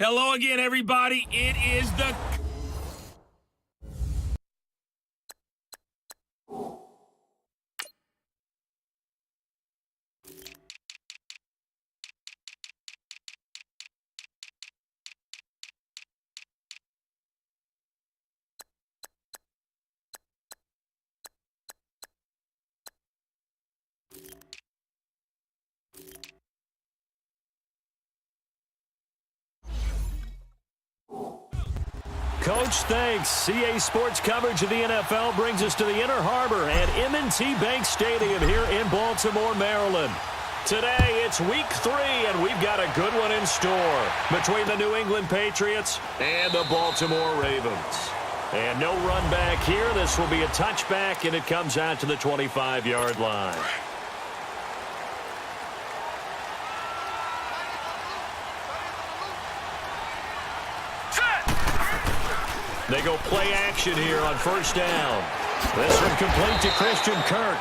Hello again, everybody. It is the... Coach, thanks. CA Sports coverage of the NFL brings us to the Inner Harbor at M&T Bank Stadium here in Baltimore, Maryland. Today, it's week 3, and we've got a good one in store between the New England Patriots and the Baltimore Ravens. And no run back here. This will be a touchback, and it comes out to the 25-yard line. They go play action here on first down. This one complete to Christian Kirk.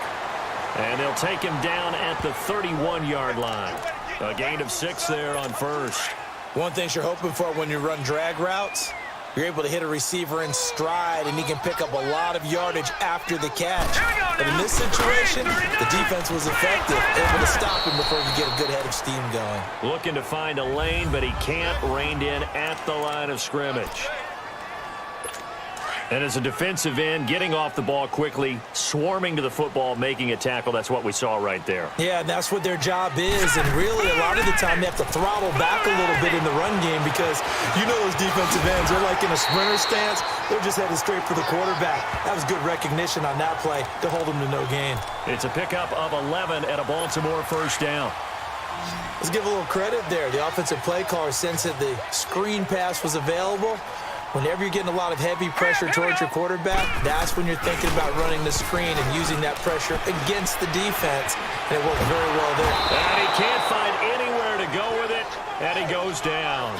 And they'll take him down at the 31-yard line. A gain of 6 there on first. One thing you're hoping for when you run drag routes, you're able to hit a receiver in stride, and he can pick up a lot of yardage after the catch. But in this situation, the defense was effective, able to stop him before he get a good head of steam going. Looking to find a lane, but he can't. Reined in at the line of scrimmage. And as a defensive end, getting off the ball quickly, swarming to the football, making a tackle, that's what we saw right there. Yeah, and that's what their job is. And really, a lot of the time, they have to throttle back a little bit in the run game because you know those defensive ends, they're like in a sprinter stance. They're just headed straight for the quarterback. That was good recognition on that play to hold them to no gain. It's a pickup of 11 at a Baltimore first down. Let's give a little credit there. The offensive play caller sensed that the screen pass was available. Whenever you're getting a lot of heavy pressure towards your quarterback, that's when you're thinking about running the screen and using that pressure against the defense. And it worked very well there. And he can't find anywhere to go with it, and he goes down.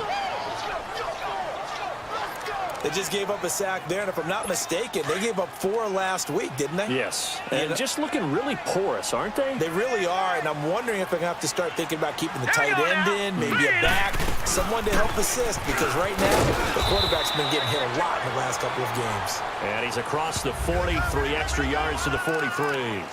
They just gave up a sack there, and if I'm not mistaken, they gave up 4 last week, didn't they? Yes, and just looking really porous, aren't they? They really are, and I'm wondering if they're going to have to start thinking about keeping the tight end in, maybe a back, someone to help assist, because right now, the quarterback's been getting hit a lot in the last couple of games. And he's across the 40, 3 extra yards to the 43.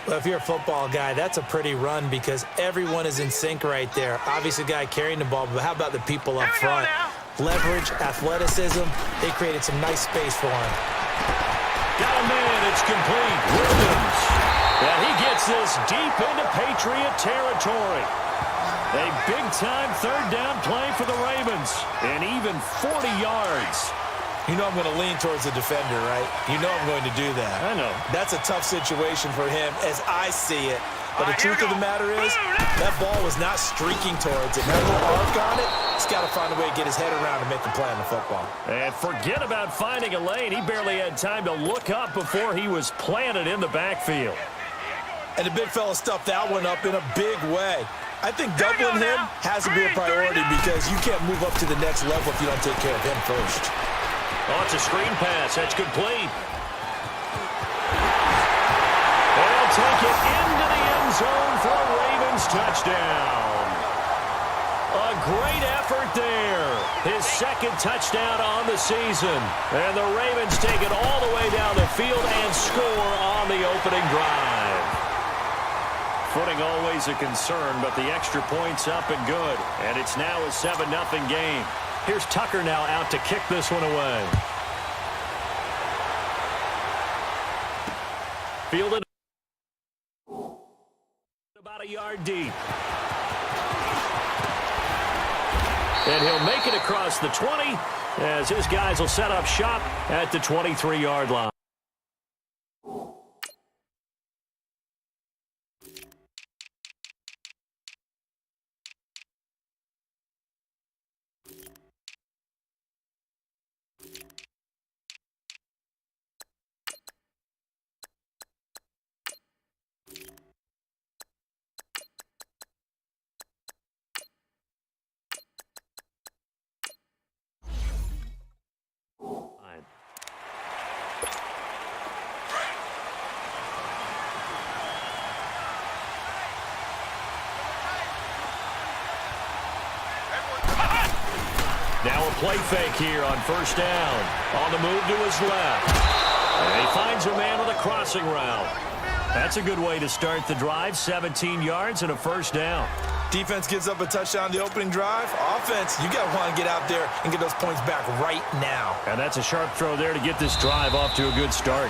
Well, if you're a football guy, that's a pretty run because everyone is in sync right there. Obviously, the guy carrying the ball, but how about the people up front? Leverage, athleticism, they created some nice space for him. Got a man, it's complete. Williams. And he gets this deep into Patriot territory. A big-time third down play for the Ravens. And even 40 yards. You know I'm going to lean towards the defender, right? You know I'm going to do that. I know. That's a tough situation for him as I see it. But the truth of the matter is, that ball was not streaking towards it. That little arc on it, he's got to find a way to get his head around and make a play on the football. And forget about finding a lane. He barely had time to look up before he was planted in the backfield. And the big fella stuffed that one up in a big way. I think doubling him has to be a priority because you can't move up to the next level if you don't take care of him first. Oh, it's a screen pass. That's complete. They'll take it into the end zone for a Ravens touchdown. A great effort there. His second touchdown on the season. And the Ravens take it all the way down the field and score on the opening drive. Footing always a concern, but the extra point's up and good. And it's now a 7-0 game. Here's Tucker now out to kick this one away. Fielded about a yard deep. And he'll make it across the 20 as his guys will set up shop at the 23-yard line. Now a play fake here on first down. On the move to his left. And he finds a man on the crossing route. That's a good way to start the drive. 17 yards and a first down. Defense gives up a touchdown the opening drive. Offense, you got to want to get out there and get those points back right now. And that's a sharp throw there to get this drive off to a good start.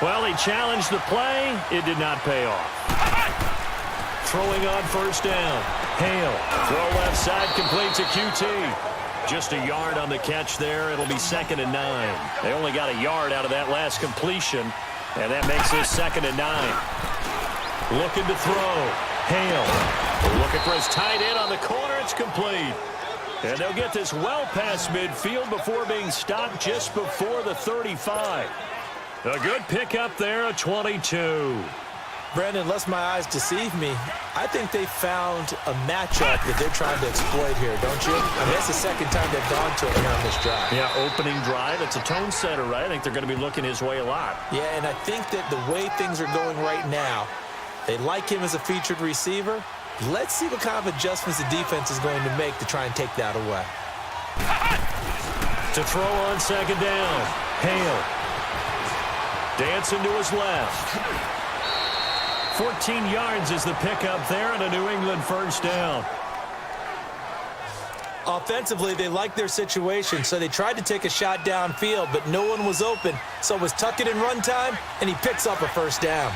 Well, he challenged the play. It did not pay off. Throwing on first down. Hale. Throw left side, completes a QT. Just a yard on the catch there. It'll be 2nd and 9. They only got a yard out of that last completion, and that makes this 2nd and 9. Looking to throw. Hale. Looking for his tight end on the corner. It's complete. And they'll get this well past midfield before being stopped just before the 35. A good pickup there, a 22. Brandon, unless my eyes deceive me, I think they found a matchup that they're trying to exploit here, don't you? I mean, that's the second time they've gone to it here on this drive. Yeah, opening drive. It's a tone setter, right? I think they're going to be looking his way a lot. Yeah, and I think that the way things are going right now, they like him as a featured receiver. Let's see what kind of adjustments the defense is going to make to try and take that away. To throw on second down. Hale. Dancing to his left. 14 yards is the pickup there and a New England first down. Offensively, they liked their situation, so they tried to take a shot downfield, but no one was open. So it was tuck it in run time, and he picks up a first down.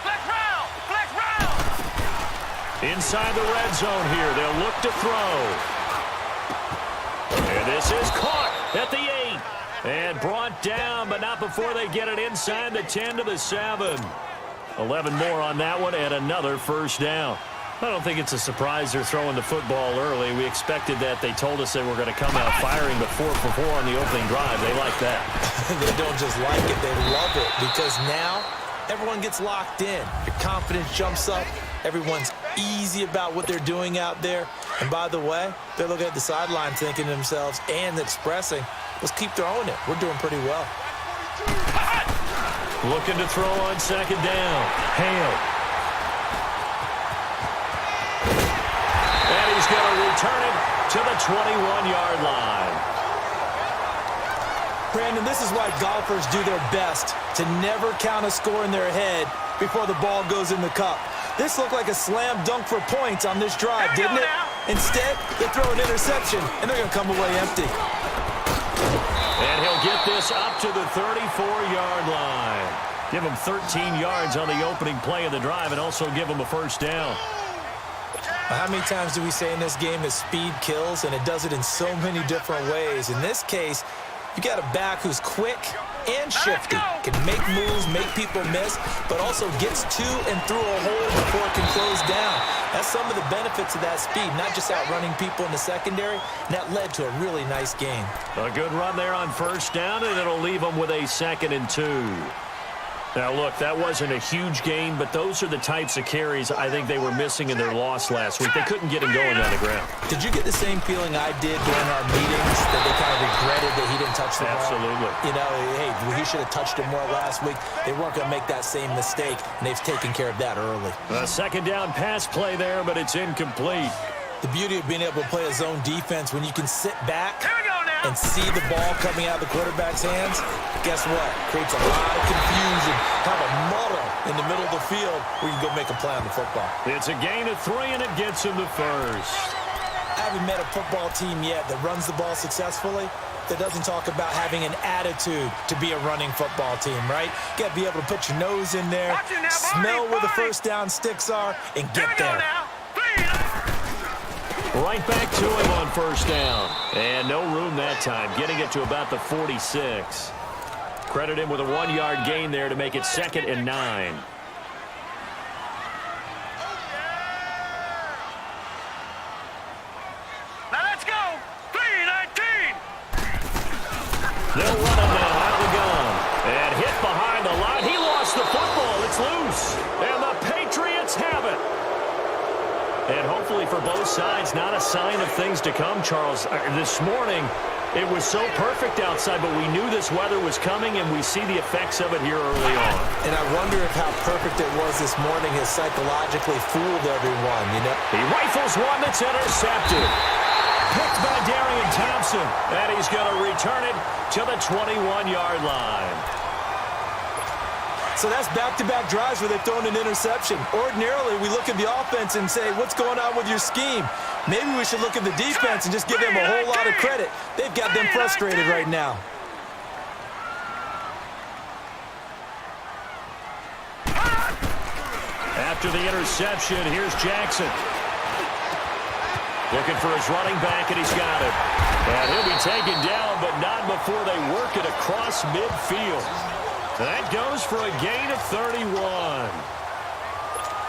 Flex round! Flex round! Inside the red zone here, they'll look to throw. And this is caught at the 8. And brought down, but not before they get it inside the 10 to the 7. 11 more on that one, and another first down. I don't think it's a surprise they're throwing the football early. We expected that. They told us they were going to come out firing the 4 for 4 on the opening drive. They like that. They don't just like it, they love it, because now everyone gets locked in. Your confidence jumps up. Everyone's easy about what they're doing out there. And by the way, they're looking at the sideline thinking to themselves and expressing, let's keep throwing it. We're doing pretty well. Looking to throw on second down. Hale. And he's going to return it to the 21-yard line. Brandon, this is why golfers do their best to never count a score in their head before the ball goes in the cup. This looked like a slam dunk for points on this drive, didn't it? Instead, they throw an interception, and they're going to come away empty. And he'll get this up to the 34-yard line. Give him 13 yards on the opening play of the drive and also give him a first down. How many times do we say in this game that speed kills, and it does it in so many different ways? In this case, you got a back who's quick and shifty, can make moves, make people miss, but also gets to and through a hole before it can close down. That's some of the benefits of that speed, not just outrunning people in the secondary, and that led to a really nice game. A good run there on first down, and it'll leave them with a 2nd and 2. Now, look, that wasn't a huge gain, but those are the types of carries I think they were missing in their loss last week. They couldn't get him going on the ground. Did you get the same feeling I did during our meetings, that they kind of regretted that he didn't touch the ball? Absolutely. You know, hey, he should have touched it more last week. They weren't going to make that same mistake, and they've taken care of that early. A second down pass play there, but it's incomplete. The beauty of being able to play a zone defense when you can sit back and see the ball coming out of the quarterback's hands, guess what? Creates a lot of confusion, kind of a muddle in the middle of the field where you can go make a play on the football. It's a gain of 3, and it gets him the first. I haven't met a football team yet that runs the ball successfully that doesn't talk about having an attitude to be a running football team, right? You got to be able to put your nose in there, smell where the first down sticks are, and get there. Right back to him on first down. And no room that time, getting it to about the 46. Credit him with a 1-yard gain there to make it 2nd and 9. Now let's go. 3-19. They'll run him now out of the gun. And hit behind the line. He lost the football. It's loose. And the Patriots have it. And hopefully for both sides, not a sign of things to come, Charles. This morning, It was so perfect outside, but we knew this weather was coming, and we see the effects of it here early on. And I wonder if how perfect it was this morning has psychologically fooled everyone, you know? He rifles one that's intercepted. Picked by Darian Thompson, and he's going to return it to the 21-yard line. So that's back-to-back drives where they've thrown an interception. Ordinarily, we look at the offense and say, what's going on with your scheme? Maybe we should look at the defense and just give them a whole lot of credit. They've got them frustrated right now. After the interception, here's Jackson. Looking for his running back, and he's got it. And he'll be taken down, but not before they work it across midfield. That goes for a gain of 31.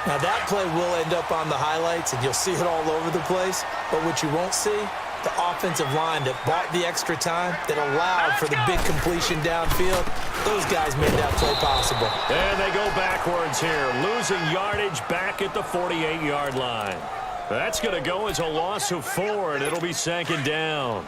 Now, that play will end up on the highlights, and you'll see it all over the place. But what you won't see, the offensive line that bought the extra time, that allowed for the big completion downfield, those guys made that play possible. And they go backwards here, losing yardage back at the 48-yard line. That's going to go as a loss of 4, and it'll be second down.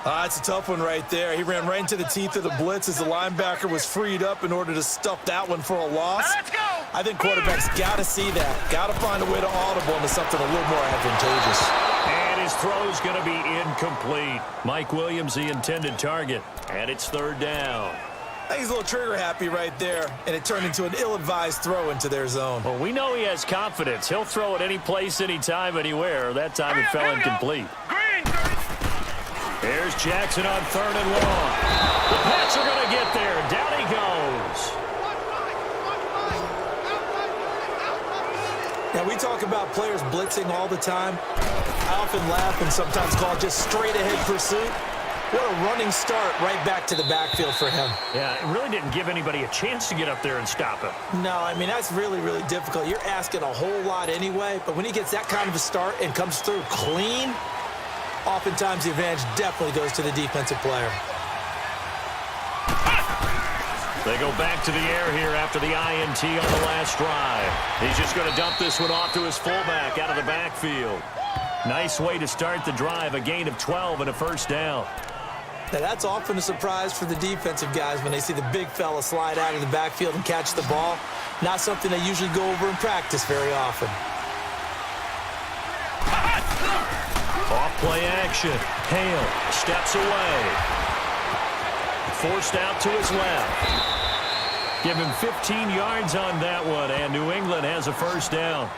It's a tough one right there. He ran right into the teeth of the blitz as the linebacker was freed up in order to stuff that one for a loss. Let's go. I think quarterbacks got to see that. Got to find a way to audible into something a little more advantageous. And his throw's going to be incomplete. Mike Williams, the intended target, and it's third down. I think he's a little trigger happy right there, and it turned into an ill-advised throw into their zone. Well, we know he has confidence. He'll throw it any place, anytime, anywhere. That time it fell incomplete. Here's Jackson on third and long. The Pats are going to get there. Down he goes. Now, we talk about players blitzing all the time. I often laugh and sometimes call it just straight-ahead pursuit. What a running start right back to the backfield for him. Yeah, it really didn't give anybody a chance to get up there and stop him. No, I mean, that's really, really difficult. You're asking a whole lot anyway, but when he gets that kind of a start and comes through clean, oftentimes the advantage definitely goes to the defensive player. They go back to the air here after the INT on the last drive. He's just going to dump this one off to his fullback out of the backfield. Nice way to start the drive, a gain of 12 and a first down. Now, that's often a surprise for the defensive guys when they see the big fella slide out of the backfield and catch the ball. Not something they usually go over in practice very often. Off play action. Hale steps away. Forced out to his left. Give him 15 yards on that one, and New England has a first down.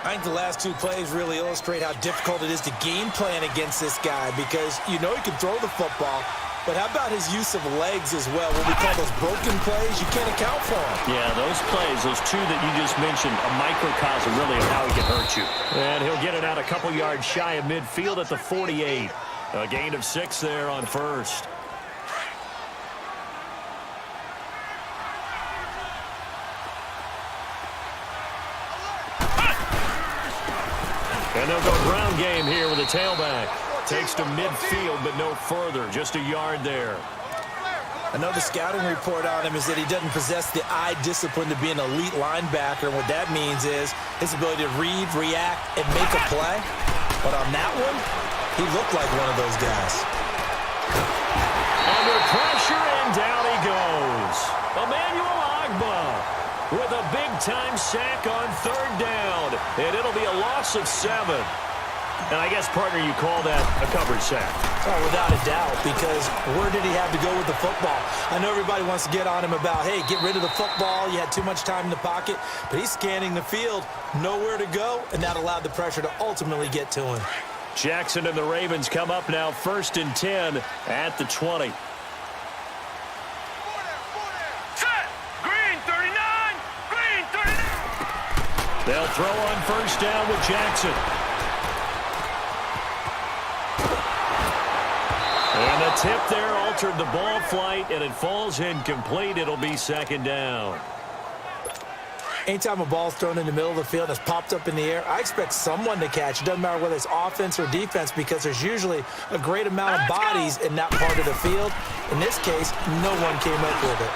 I think the last two plays really illustrate how difficult it is to game plan against this guy because you know he can throw the football, but how about his use of legs as well? What we call those broken plays, you can't account for them. Yeah, those plays, those two that you just mentioned, a microcosm really of how he can hurt you. And he'll get it out a couple yards shy of midfield at the 48. A gain of 6 there on first. And they'll go ground game here with a tailback. Takes to midfield, but no further. Just a yard there. I know the scouting report on him is that he doesn't possess the eye discipline to be an elite linebacker. And what that means is his ability to read, react, and make a play. But on that one, he looked like one of those guys. Under pressure, and down he goes. Emmanuel Ogbah with a big-time sack on third down. And it'll be a loss of 7. And I guess, partner, you call that a coverage sack. Oh, without a doubt, because where did he have to go with the football? I know everybody wants to get on him about, hey, get rid of the football. You had too much time in the pocket. But he's scanning the field, nowhere to go, and that allowed the pressure to ultimately get to him. Jackson and the Ravens come up now 1st and 10 at the 20. Set. Green 39. Green 39. They'll throw on first down with Jackson. And the tip there altered the ball flight, and it falls incomplete. It'll be second down. Anytime a ball's thrown in the middle of the field that's popped up in the air, I expect someone to catch. It doesn't matter whether it's offense or defense because there's usually a great amount of bodies in that part of the field. In this case, no one came up with it.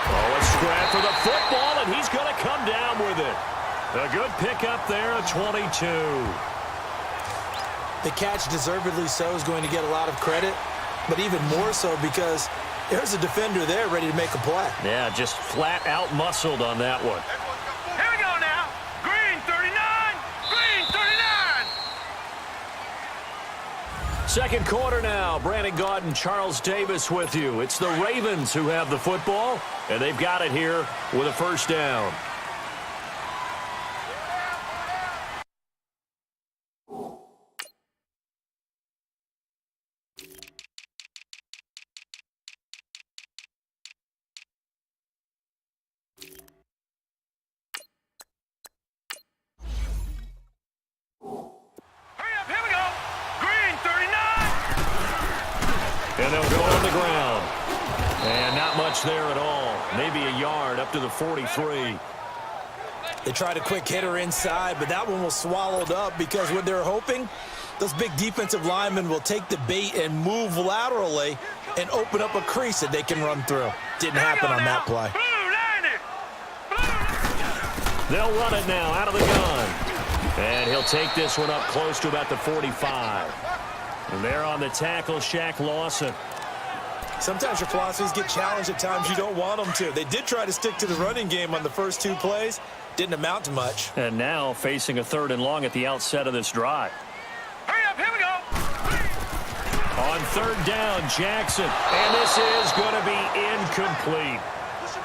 Oh, a scrap for the football, and he's going to come down with it. A good pickup there, a 22. The catch, deservedly so, is going to get a lot of credit, but even more so because there's a defender there ready to make a play. Yeah, just flat out muscled on that one. Here we go now. Green 39. Green 39. Second quarter now. Brandon Gaudin and Charles Davis with you. It's the Ravens who have the football, and they've got it here with a first down. And they'll go on the ground. And not much there at all. Maybe a yard up to the 43. They tried a quick hitter inside, but that one was swallowed up because what they're hoping, those big defensive linemen will take the bait and move laterally and open up a crease that they can run through. Didn't happen on that play. They'll run it now out of the gun. And he'll take this one up close to about the 45. And there on the tackle, Shaq Lawson. Sometimes your philosophies get challenged at times you don't want them to. They did try to stick to the running game on the first two plays. Didn't amount to much. And now facing a 3rd and long at the outset of this drive. Hurry up, here we go. On 3rd down, Jackson. And this is going to be incomplete.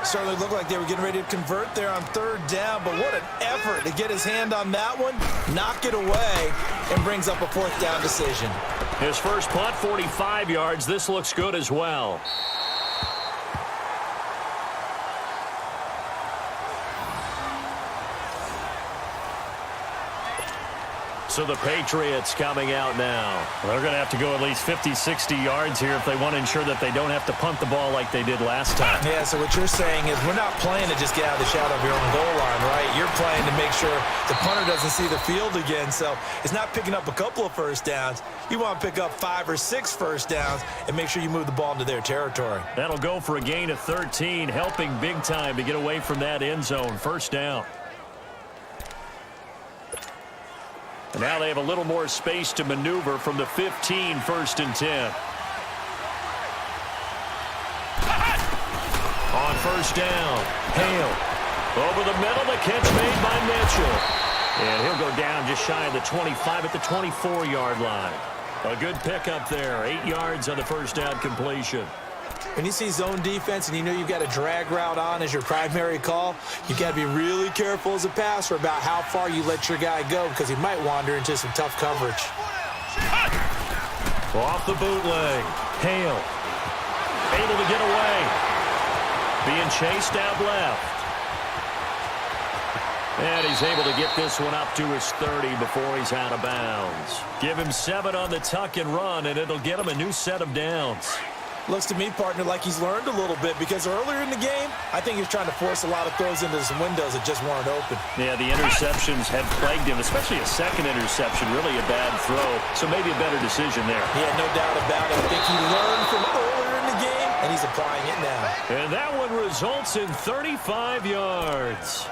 Certainly looked like they were getting ready to convert there on 3rd down, but what an effort to get his hand on that one, knock it away, and brings up a 4th down decision. His first punt, 45 yards. This looks good as well. So the Patriots coming out now. They're going to have to go at least 50, 60 yards here if they want to ensure that they don't have to punt the ball like they did last time. Yeah, so what you're saying is we're not playing to just get out of the shadow of your own goal line, right? You're playing to make sure the punter doesn't see the field again. So it's not picking up a couple of first downs. You want to pick up 5 or 6 first downs and make sure you move the ball into their territory. That'll go for a gain of 13, helping big time to get away from that end zone. First down. And now they have a little more space to maneuver from the 15, 1st and 10. On 1st down, Hale. Over the middle, the catch made by Mitchell. And he'll go down just shy of the 25 at the 24-yard line. A good pickup there, 8 yards on the first down completion. When you see zone defense and you know you've got a drag route on as your primary call, you've got to be really careful as a passer about how far you let your guy go because he might wander into some tough coverage. Off the bootleg. Hale. Able to get away. Being chased out left. And he's able to get this one up to his 30 before he's out of bounds. Give him 7 on the tuck and run, and it'll get him a new set of downs. Looks to me, partner, like he's learned a little bit because earlier in the game, I think he was trying to force a lot of throws into some windows that just weren't open. Yeah, the interceptions have plagued him, especially a second interception, really a bad throw. So maybe a better decision there. Yeah, no doubt about it. I think he learned from earlier in the game, and he's applying it now. And that one results in 35 yards.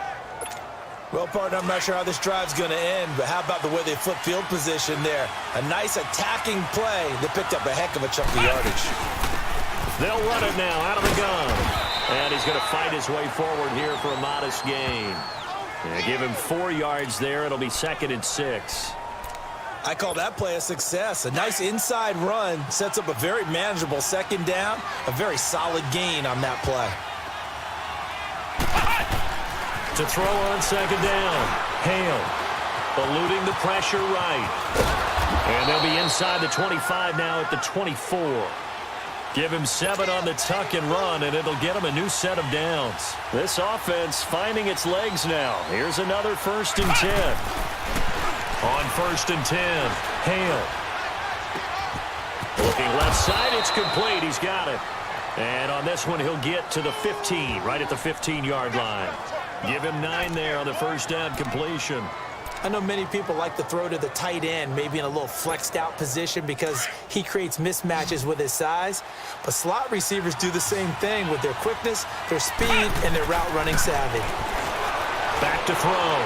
Well, partner, I'm not sure how this drive's going to end, but how about the way they flip field position there? A nice attacking play that picked up a heck of a chunk of yardage. They'll run it now out of the gun. And he's going to fight his way forward here for a modest gain. Yeah, give him 4 yards there. It'll be 2nd and 6. I call that play a success. A nice inside run sets up a very manageable 2nd down. A very solid gain on that play. To throw on 2nd down. Hale eluding the pressure right. And they'll be inside the 25 now at the 24. Give him 7 on the tuck and run, and it'll get him a new set of downs. This offense finding its legs now. Here's another 1st and 10. On 1st and 10, Hale. Looking left side, it's complete. He's got it. And on this one, he'll get to the 15, right at the 15-yard line. Give him 9 there on the first down completion. I know many people like to throw to the tight end, maybe in a little flexed out position because he creates mismatches with his size. But slot receivers do the same thing with their quickness, their speed, and their route running savvy. Back to throw.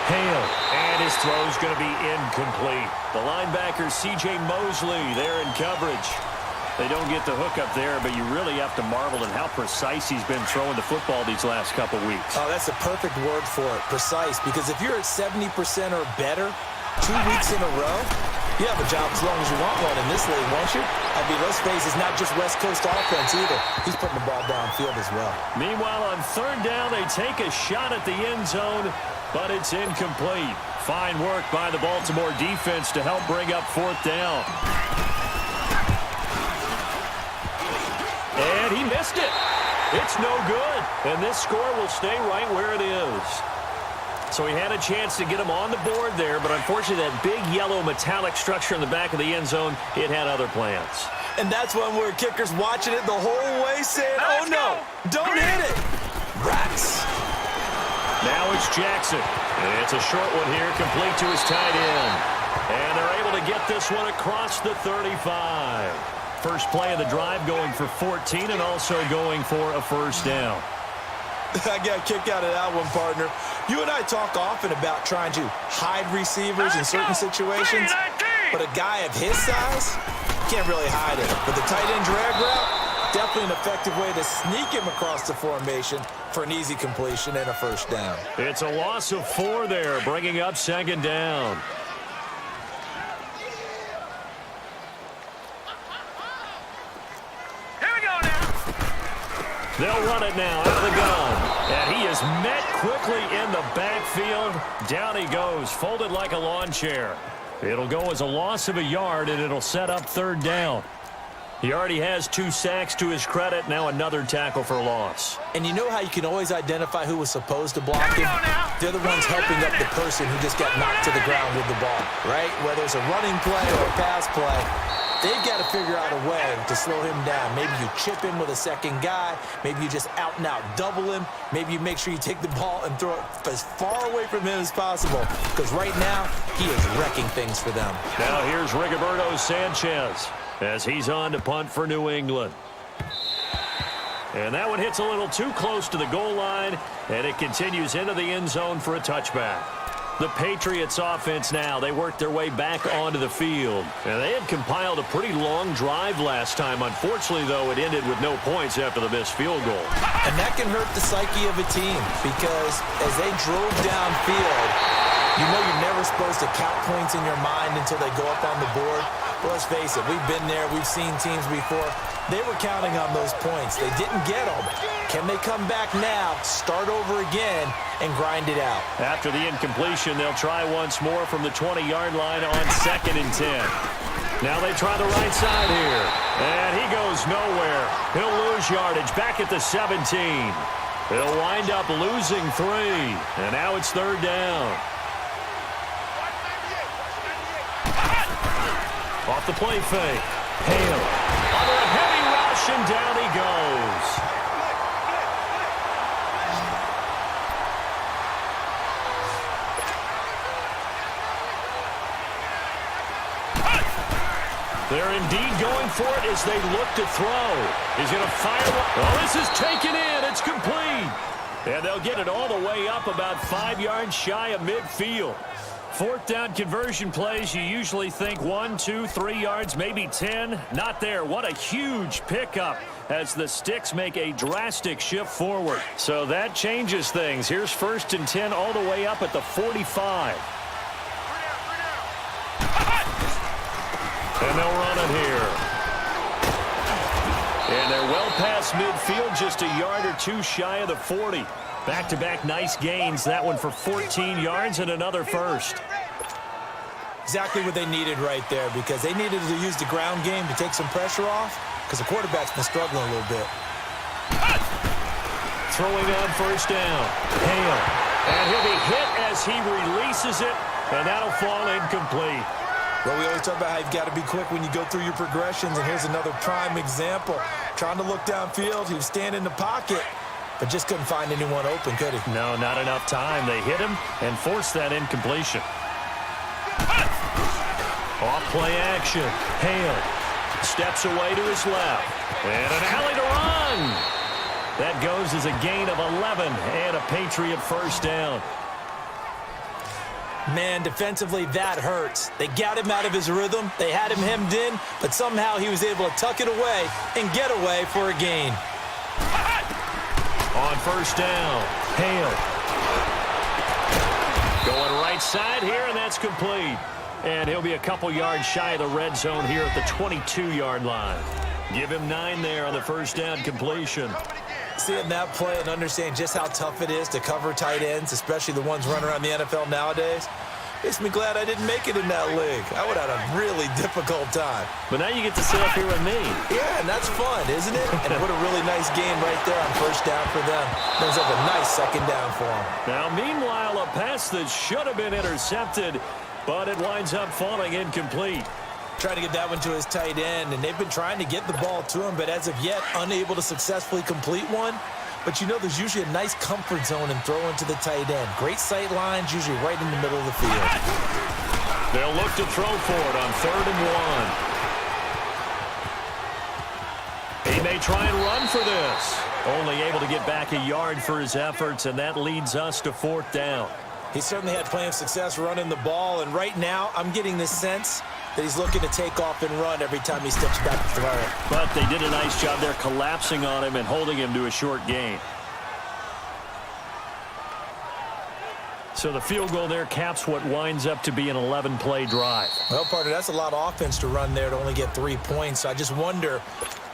Hale. And his throw's going to be incomplete. The linebacker, C.J. Mosley, there in coverage. They don't get the hook up there, but you really have to marvel at how precise he's been throwing the football these last couple weeks. Oh, that's a perfect word for it, precise, because if you're at 70% or better 2 weeks in a row, you have a job as long as you want one in this league, won't you? I mean, let's face it, it's not just West Coast offense either. He's putting the ball downfield as well. Meanwhile, on third down, they take a shot at the end zone, but it's incomplete. Fine work by the Baltimore defense to help bring up fourth down. And he missed it. It's no good. And this score will stay right where it is. So he had a chance to get him on the board there, but unfortunately that big yellow metallic structure in the back of the end zone, it had other plans. And that's when we're kickers watching it the whole way saying, oh no, don't hit it. Rats. Now it's Jackson. And it's a short one here, complete to his tight end. And they're able to get this one across the 35. First play of the drive going for 14 and also going for a first down. I got a kick out of that one, partner. You and I talk often about trying to hide receivers in certain situations, but a guy of his size can't really hide it. But the tight end drag route, definitely an effective way to sneak him across the formation for an easy completion and a first down. It's a loss of 4 there, bringing up second down. They'll run it now out of the gun. And he is met quickly in the backfield. Down he goes, folded like a lawn chair. It'll go as a loss of a yard, and it'll set up third down. He already has 2 sacks to his credit. Now another tackle for loss. And you know how you can always identify who was supposed to block him? They're the ones helping up the person who just got knocked to the ground with the ball, right? Whether it's a running play or a pass play, they've got to figure out a way to slow him down. Maybe you chip him with a second guy. Maybe you just out-and-out double him. Maybe you make sure you take the ball and throw it as far away from him as possible. Because right now, he is wrecking things for them. Now here's Rigoberto Sanchez as he's on to punt for New England. And that one hits a little too close to the goal line, and it continues into the end zone for a touchback. The Patriots offense now, they worked their way back onto the field. And they had compiled a pretty long drive last time. Unfortunately, though, it ended with no points after the missed field goal. And that can hurt the psyche of a team because as they drove downfield, you know you're never supposed to count points in your mind until they go up on the board. But let's face it, we've been there, we've seen teams before. They were counting on those points. They didn't get them. Can they come back now, start over again, and grind it out? After the incompletion, they'll try once more from the 20-yard line on 2nd and 10. Now they try the right side here. And he goes nowhere. He'll lose yardage back at the 17. He'll wind up losing 3. And now it's third down. Off the play fake. Hale. Under a heavy rush, and down he goes. They're indeed going for it as they look to throw. He's going to fire. Oh, this is taken in. It's complete. And they'll get it all the way up about 5 yards shy of midfield. Fourth down conversion plays, you usually think 1, 2, 3 yards, maybe 10. Not there. What a huge pickup as the sticks make a drastic shift forward. So that changes things. Here's 1st and 10 all the way up at the 45. And they'll run it here. And they're well past midfield, just a yard or 2 shy of the 40. Back-to-back nice gains. That one for 14 yards and another first. Exactly what they needed right there because they needed to use the ground game to take some pressure off because the quarterback's been struggling a little bit. Throwing on first down. Hale. And he'll be hit as he releases it, and that'll fall incomplete. Well, we always talk about how you've got to be quick when you go through your progressions, and here's another prime example. Trying to look downfield, he was standing in the pocket, but just couldn't find anyone open, could he? No, not enough time. They hit him and forced that incompletion. Off play action. Hale steps away to his left. And an alley to run. That goes as a gain of 11 and a Patriot first down. Man, defensively, that hurts. They got him out of his rhythm. They had him hemmed in, but somehow he was able to tuck it away and get away for a gain. On first down, Hale. Going right side here, and that's complete. And he'll be a couple yards shy of the red zone here at the 22-yard line. Give him 9 there on the first down completion. Seeing that play and understand just how tough it is to cover tight ends, especially the ones running around the NFL nowadays, makes me glad I didn't make it in that league. I would have had a really difficult time. But now you get to sit up here with me. Yeah, and that's fun, isn't it? And what a really nice game right there on first down for them. Brings up a nice second down for them. Now, meanwhile, a pass that should have been intercepted, but it winds up falling incomplete. Trying to get that one to his tight end, and they've been trying to get the ball to him, but as of yet, unable to successfully complete one. But you know there's usually a nice comfort zone in throwing to the tight end. Great sight lines, usually right in the middle of the field. They'll look to throw for it on 3rd and 1. He may try and run for this. Only able to get back a yard for his efforts, and that leads us to 4th down. He certainly had plenty of success running the ball, and right now I'm getting this sense that he's looking to take off and run every time he steps back to throw it. But they did a nice job there collapsing on him and holding him to a short gain. So the field goal there caps what winds up to be an 11-play drive. Well, partner, that's a lot of offense to run there to only get 3 points. So I just wonder,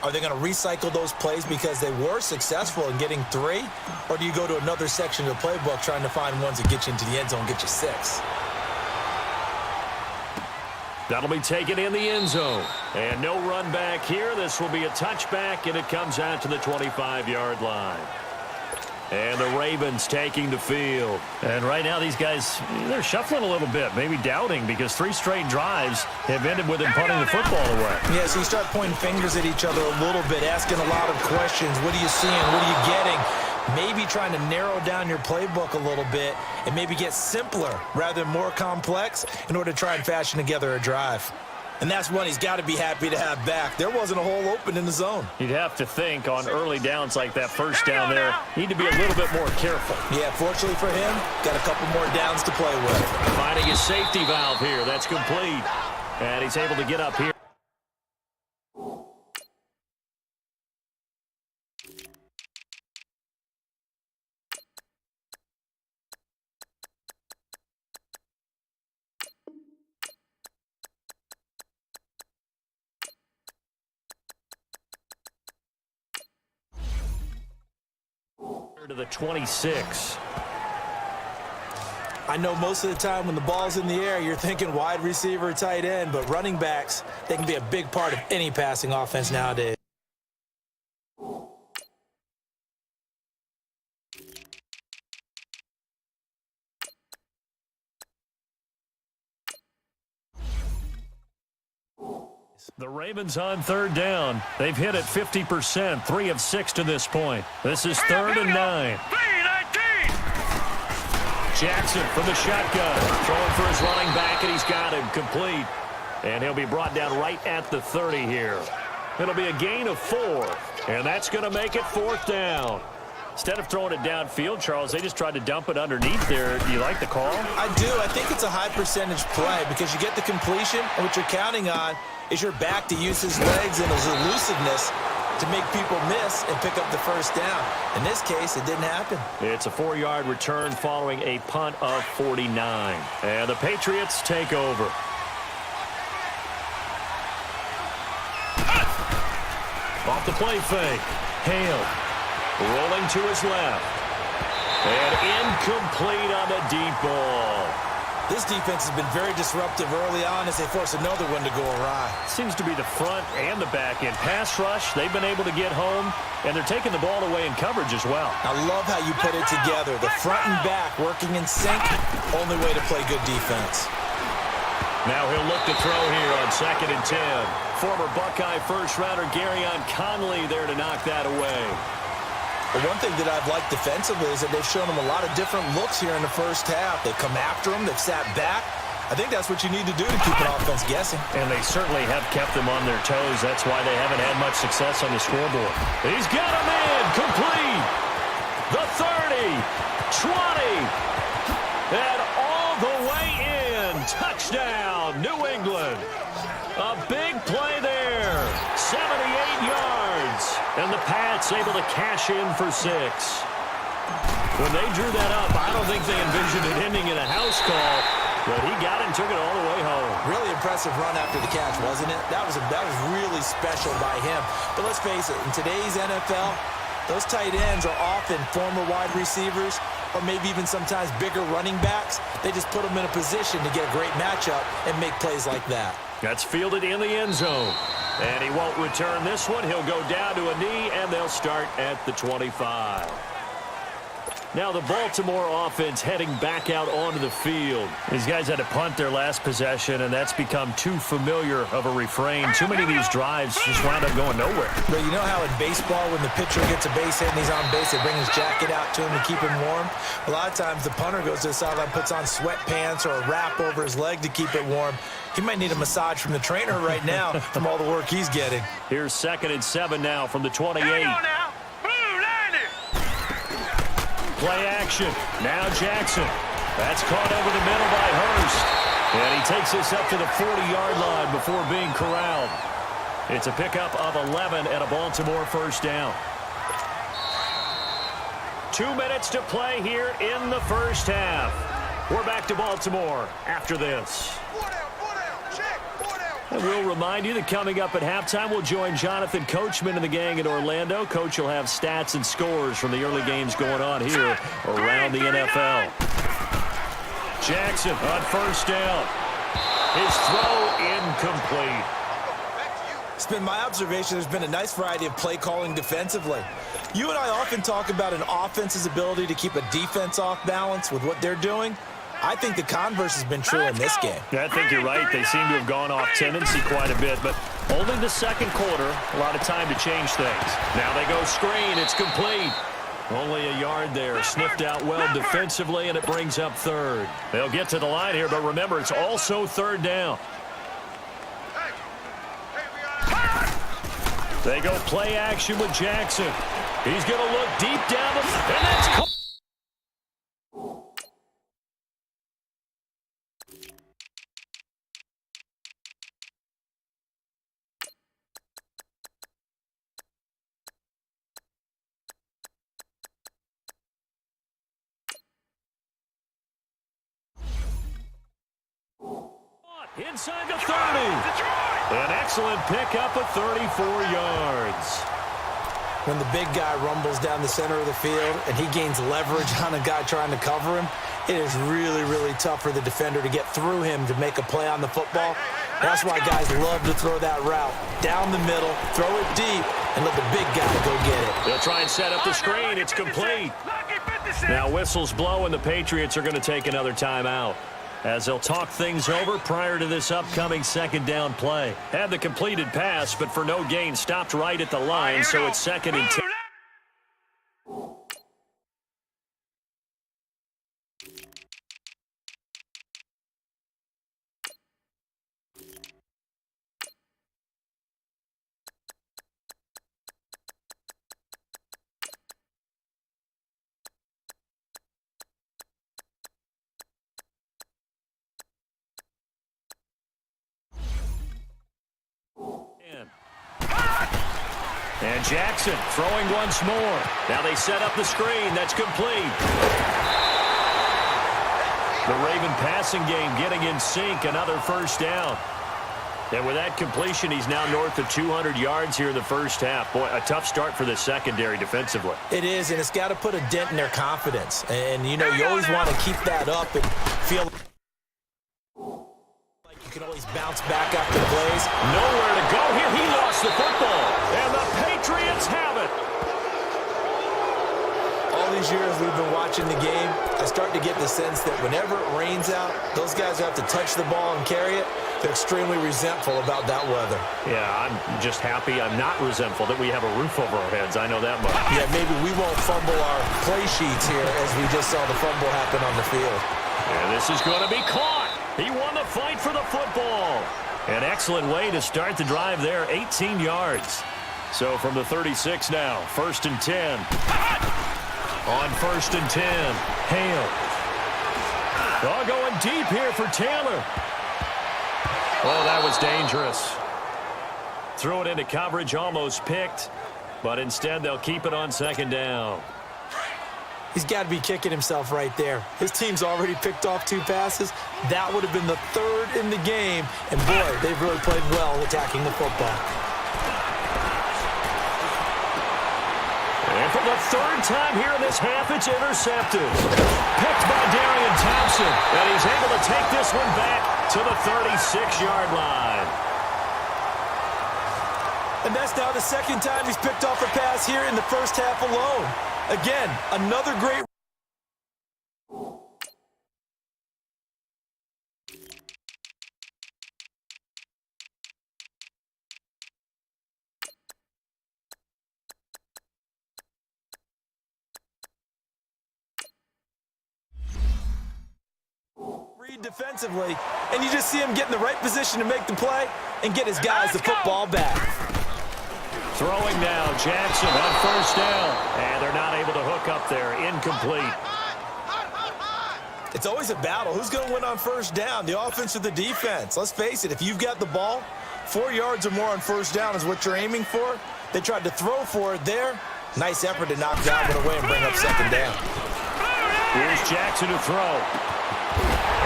are they going to recycle those plays because they were successful in getting 3? Or do you go to another section of the playbook trying to find ones that get you into the end zone and get you 6? That'll be taken in the end zone. And no run back here. This will be a touchback, and it comes out to the 25-yard line. And the Ravens taking the field. And right now these guys, they're shuffling a little bit, maybe doubting, because 3 straight drives have ended with them punting the football away. Yeah, so you start pointing fingers at each other a little bit, asking a lot of questions. What are you seeing? What are you getting? Maybe trying to narrow down your playbook a little bit and maybe get simpler rather than more complex in order to try and fashion together a drive. And that's one he's got to be happy to have back. There wasn't a hole open in the zone. You'd have to think on early downs like that first down there, need to be a little bit more careful. Yeah, fortunately for him, got a couple more downs to play with. Finding his safety valve here. That's complete. And he's able to get up here. To the 26. I know most of the time when the ball's in the air, you're thinking wide receiver, tight end, but running backs, they can be a big part of any passing offense nowadays. The Ravens on 3rd down. They've hit it 50%, 3 of 6 to this point. This is 3rd and 9. Jackson from the shotgun, throwing for his running back, and he's got him complete. And he'll be brought down right at the 30 here. It'll be a gain of 4, and that's going to make it 4th down. Instead of throwing it downfield, Charles, they just tried to dump it underneath there. Do you like the call? I do. I think it's a high percentage play because you get the completion, and what you're counting on is your back to use his legs and his elusiveness to make people miss and pick up the first down. In this case, it didn't happen. It's a 4-yard return following a punt of 49. And the Patriots take over. Off the play fake. Hale rolling to his left. And incomplete on the deep ball. This defense has been very disruptive early on as they force another one to go awry. Seems to be the front and the back end. Pass rush, they've been able to get home, and they're taking the ball away in coverage as well. I love how you put it together. The front and back working in sync, only way to play good defense. Now he'll look to throw here on 2nd and 10. Former Buckeye first-rounder Garyon Conley there to knock that away. But one thing that I've liked defensively is that they've shown them a lot of different looks here in the first half. They've come after them. They've sat back. I think that's what you need to do to keep an offense guessing. And they certainly have kept them on their toes. That's why they haven't had much success on the scoreboard. He's got him in. Complete. The 30, 20, and all the way Touchdown, New England. A big play there. 78 yards. And the Pats able to cash in for 6. When they drew that up, I don't think they envisioned it ending in a house call. But he got it and took it all the way home. Really impressive run after the catch, wasn't it? That was really special by him. But let's face it, in today's NFL, those tight ends are often former wide receivers or maybe even sometimes bigger running backs. They just put them in a position to get a great matchup and make plays like that. That's fielded in the end zone. And he won't return this one. He'll go down to a knee, and they'll start at the 25. Now the Baltimore offense heading back out onto the field. These guys had to punt their last possession, and that's become too familiar of a refrain. Too many of these drives just wound up going nowhere. But you know how in baseball, when the pitcher gets a base hit and he's on base, they bring his jacket out to him to keep him warm? A lot of times the punter goes to the sideline, puts on sweatpants or a wrap over his leg to keep it warm. He might need a massage from the trainer right now from all the work he's getting. Here's 2nd and 7 now from the 28. Play action. Now Jackson. That's caught over the middle by Hurst. And he takes this up to the 40-yard line before being corralled. It's a pickup of 11 and a Baltimore first down. 2 minutes to play here in the first half. We're back to Baltimore after this. And we'll remind you that coming up at halftime, we'll join Jonathan Coachman and the gang in Orlando. Coach will have stats and scores from the early games going on here around the NFL. Jackson on first down. His throw incomplete. It's been my observation there's been a nice variety of play calling defensively. You and I often talk about an offense's ability to keep a defense off balance with what they're doing. I think the converse has been true in this game. Yeah, I think you're right. They seem to have gone off tendency quite a bit, but only the second quarter, a lot of time to change things. Now they go screen. It's complete. Only a yard there. Sniffed out well defensively, and it brings up 3rd. They'll get to the line here, but remember, it's also 3rd down. They go play action with Jackson. He's going to look deep down the field, and that's caught. Inside the 30. An excellent pickup of 34 yards. When the big guy rumbles down the center of the field and he gains leverage on a guy trying to cover him, it is really, really tough for the defender to get through him to make a play on the football. That's why guys love to throw that route down the middle, throw it deep, and let the big guy go get it. They'll try and set up the screen. It's complete. Now whistles blow, and the Patriots are going to take another timeout, as they'll talk things over prior to this upcoming 2nd down play. Had the completed pass, but for no gain, stopped right at the line, so it's 2nd and 10. And Jackson throwing once more. Now they set up the screen. That's complete. The Raven passing game getting in sync. Another first down. And with that completion, he's now north of 200 yards here in the first half. Boy, a tough start for the secondary defensively. It is, and it's got to put a dent in their confidence. And, you know, you always want to keep that up and feel like you can always bounce back after plays. Nowhere to go here. He lost the football. And the Patriots have it. All these years we've been watching the game, I start to get the sense that whenever it rains out, those guys who have to touch the ball and carry it, they're extremely resentful about that weather. Yeah, I'm just happy I'm not resentful that we have a roof over our heads. I know that much. Yeah, maybe we won't fumble our play sheets here as we just saw the fumble happen on the field. And this is going to be caught. He won the fight for the football. An excellent way to start the drive there, 18 yards. So from the 36 now, 1st and 10. On 1st and 10, Hale. Oh, going deep here for Taylor. Oh, that was dangerous. Threw it into coverage, almost picked, but instead they'll keep it on second down. He's got to be kicking himself right there. His team's already picked off 2 passes. That would have been the 3rd in the game. And, boy, they've really played well attacking the football. And for the 3rd time here in this half, it's intercepted. Picked by Darian Thompson. And he's able to take this one back to the 36-yard line. And that's now the 2nd time he's picked off a pass here in the first half alone. Again, another great. Read defensively, and you just see him get in the right position to make the play and get his guys the football back. Throwing now, Jackson on first down. And they're not able to hook up there. Incomplete. It's always a battle. Who's going to win on first down, the offense or the defense? Let's face it, if you've got the ball, 4 yards or more on first down is what you're aiming for. They tried to throw for it there. Nice effort to knock that one away and bring up second down. Here's Jackson to throw.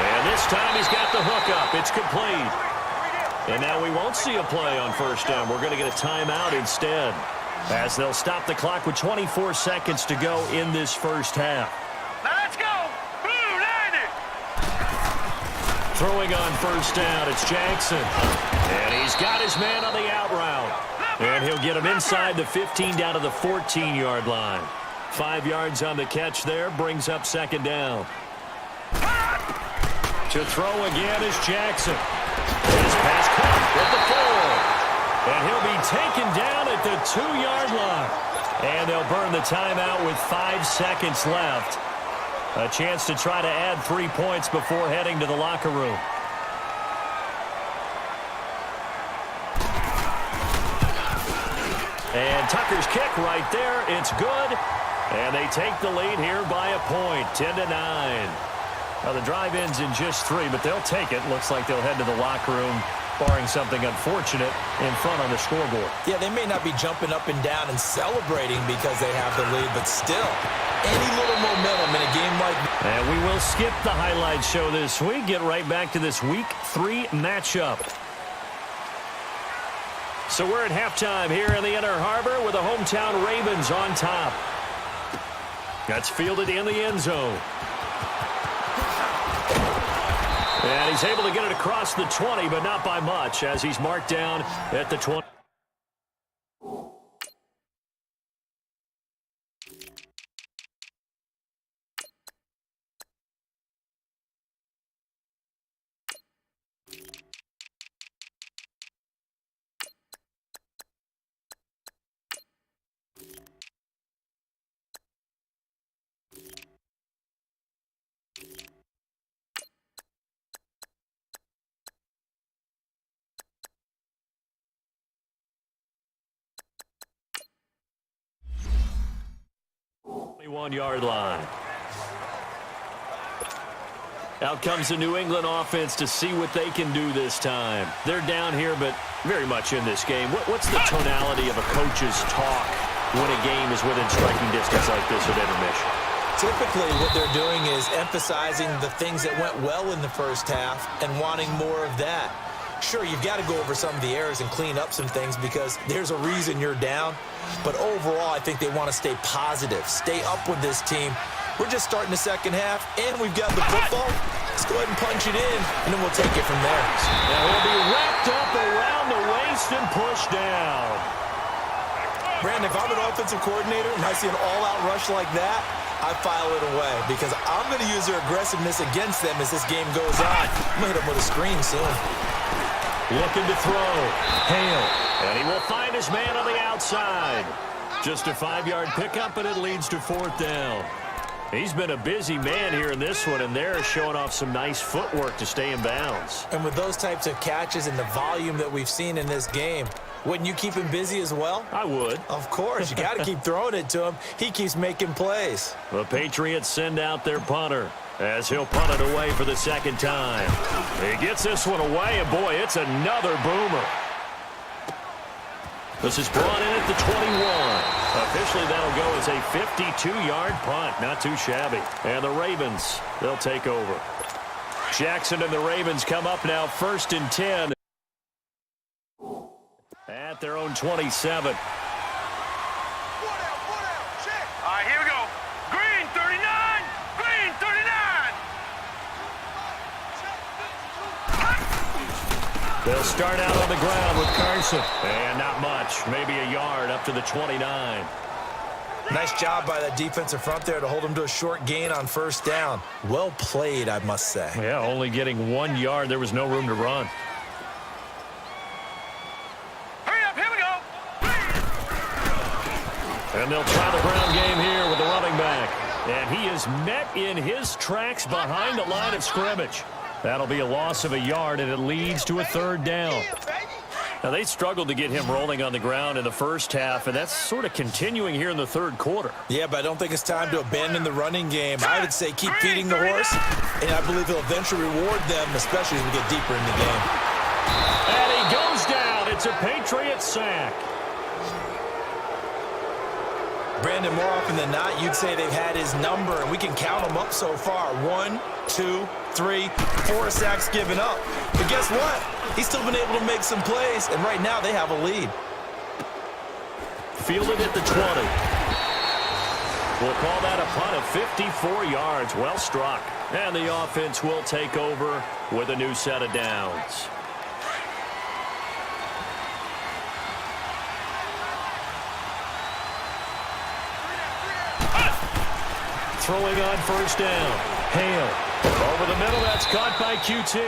And this time he's got the hook up. It's complete. And now we won't see a play on first down. We're going to get a timeout instead, as they'll stop the clock with 24 seconds to go in this first half. Now let's go. Blue 90. Throwing on first down, it's Jackson. And he's got his man on the out route. And he'll get him inside the 15 down to the 14-yard line. 5 yards on the catch there, brings up second down. To throw again is Jackson. His pass caught at the 4. And he'll be taken down at the 2-yard line. And they'll burn the timeout with 5 seconds left. A chance to try to add 3 points before heading to the locker room. And Tucker's kick right there. It's good. And they take the lead here by a point, 10-9. Now the drive ends in just 3, but they'll take it. Looks like they'll head to the locker room, barring something unfortunate in front on the scoreboard. Yeah, they may not be jumping up and down and celebrating because they have the lead, but still, any little momentum in a game like this. And we will skip the highlight show this week. Get right back to this Week 3 matchup. So we're at halftime here in the Inner Harbor with the hometown Ravens on top. That's fielded in the end zone. And he's able to get it across the 20, but not by much, as he's marked down at the 20. One-yard line. Out comes the New England offense to see what they can do this time. They're down here, but very much in this game. What's the tonality of a coach's talk when a game is within striking distance like this at intermission? Typically, what they're doing is emphasizing the things that went well in the first half and wanting more of that. Sure, you've got to go over some of the errors and clean up some things because there's a reason you're down. But overall, I think they want to stay positive, stay up with this team. We're just starting the second half, and we've got the football. Let's go ahead and punch it in, and then we'll take it from there. Now he'll be wrapped up around the waist and pushed down. Brandon, if I'm an offensive coordinator and I see an all-out rush like that, I file it away because I'm going to use their aggressiveness against them as this game goes on. I'm going to hit them with a screen soon. Looking to throw. Hale. And he will find his man on the outside. Just a 5-yard pickup, and it leads to 4th down. He's been a busy man here in this one, and they're showing off some nice footwork to stay in bounds. And with those types of catches and the volume that we've seen in this game, wouldn't you keep him busy as well? I would. Of course. You got to keep throwing it to him. He keeps making plays. The Patriots send out their punter. as he'll punt it away for the second time. He gets this one away, and boy, it's another boomer. This is brought in at the 21. Officially, that'll go as a 52-yard punt. Not too shabby. And the Ravens, they'll take over. Jackson and the Ravens come up now 1st and 10 at their own 27. All right, here we go. Green 39. Green 39. They'll start out on the ground with Carson. And not much. Maybe a yard up to the 29. Nice job by that defensive front there to hold them to a short gain on 1st down. Well played, I must say. Yeah, only getting 1 yard. There was no room to run. Hurry up, here we go. And they'll try the ground game here with the running back. And he is met in his tracks behind the line of scrimmage. That'll be a loss of a yard, and it leads to a 3rd down. Now, they struggled to get him rolling on the ground in the first half, and that's sort of continuing here in the 3rd quarter. Yeah, but I don't think it's time to abandon the running game. I would say keep feeding the horse, and I believe he'll eventually reward them, especially as we get deeper in the game. And he goes down. It's a Patriot sack. Brandon, more often than not, you'd say they've had his number, and we can count them up so far. 1, 2, 3, 4 sacks given up. But guess what? He's still been able to make some plays, and right now they have a lead. Fielded at the 20. We'll call that a punt of 54 yards. Well struck. And the offense will take over with a new set of downs. Throwing on 1st down. Hale. Over the middle, that's caught by QT.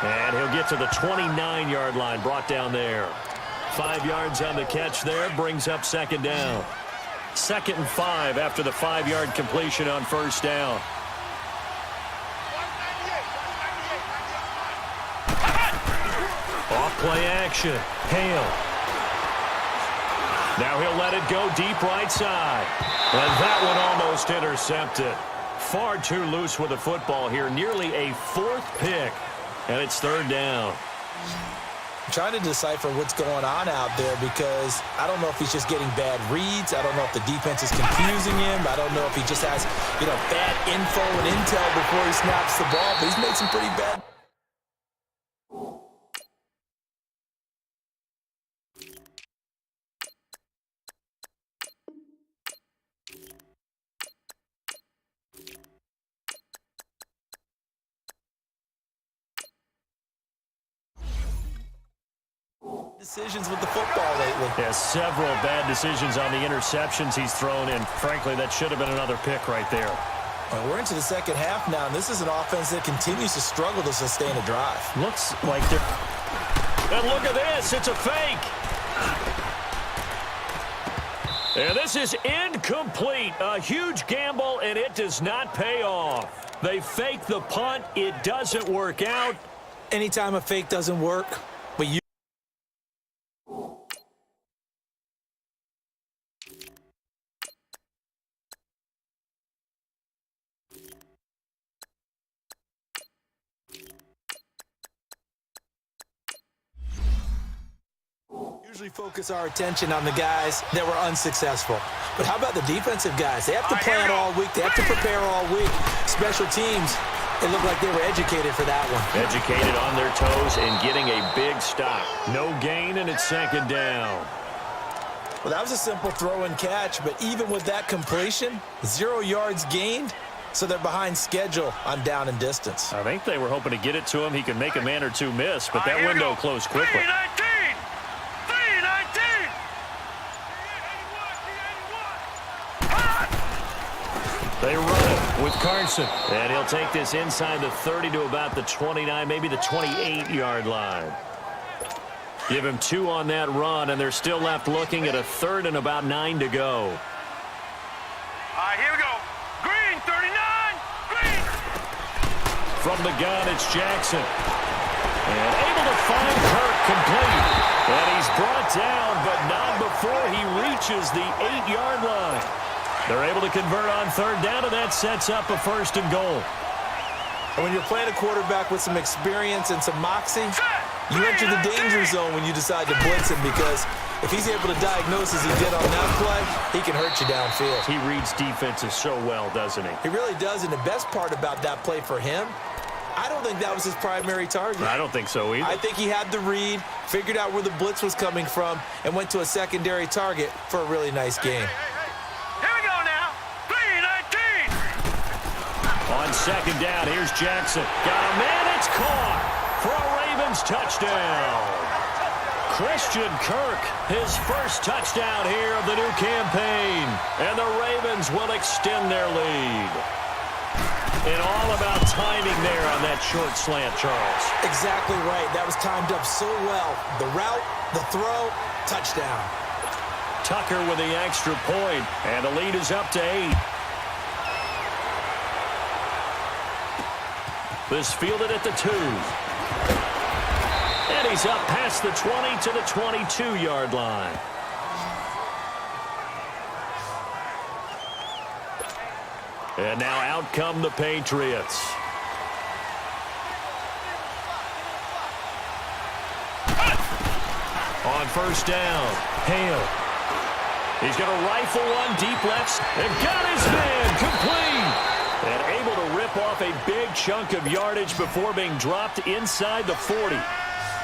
And he'll get to the 29-yard line, brought down there. 5 yards on the catch there, brings up 2nd down. 2nd and 5 after the 5-yard completion on 1st down. Off play action. Hale. Now he'll let it go deep right side. And that one almost intercepted. Far too loose with the football here. Nearly a 4th pick. And it's 3rd down. I'm trying to decipher what's going on out there because I don't know if he's just getting bad reads. I don't know if the defense is confusing him. I don't know if he just has, bad info and intel before he snaps the ball. But he's made some pretty bad. Decisions with the football lately. Yeah, several bad decisions on the interceptions he's thrown in. Frankly, that should have been another pick right there. Well, we're into the 2nd half now, and this is an offense that continues to struggle to sustain a drive. Looks like they're... And look at this. It's a fake. And this is incomplete. A huge gamble, and it does not pay off. They fake the punt. It doesn't work out. Anytime a fake doesn't work, but you... usually focus our attention on the guys that were unsuccessful. But how about the defensive guys? They have to plan all week. They have to prepare all week. Special teams, it looked like they were educated for that one. Educated on their toes and getting a big stop. No gain, and it's 2nd down. Well, that was a simple throw and catch, but even with that completion, 0 yards gained, so they're behind schedule on down and distance. I think they were hoping to get it to him. He could make a man or two miss, but that window closed quickly. 319. They run it with Carson. And he'll take this inside the 30 to about the 29, maybe the 28-yard line. Give him 2 on that run, and they're still left looking at a 3rd and about 9 to go. All right, here we go. Green 39. Green. From the gun, it's Jackson. And able to find Kirk complete. And he's brought down, but not before he reaches the 8-yard line. They're able to convert on 3rd down, and that sets up a 1st and goal. And when you're playing a quarterback with some experience and some moxie, you enter the danger zone when you decide to blitz him, because if he's able to diagnose as he did on that play, he can hurt you downfield. He reads defenses so well, doesn't he? He really does, and the best part about that play for him, I don't think that was his primary target. I don't think so either. I think he had the read, figured out where the blitz was coming from, and went to a secondary target for a really nice game. Here we go now. 3-19. On second down, here's Jackson. Got a man, it's caught for a Ravens touchdown. Christian Kirk, his first touchdown here of the new campaign. And the Ravens will extend their lead. And all about timing there on that short slant, Charles. Exactly right. That was timed up so well. The route, the throw, touchdown. Tucker with the extra point, and the lead is up to 8. This fielded at the 2. And he's up past the 20 to the 22-yard line. And now out come the Patriots. On first down, Hale. He's going to rifle one deep left and got his man complete. And able to rip off a big chunk of yardage before being dropped inside the 40.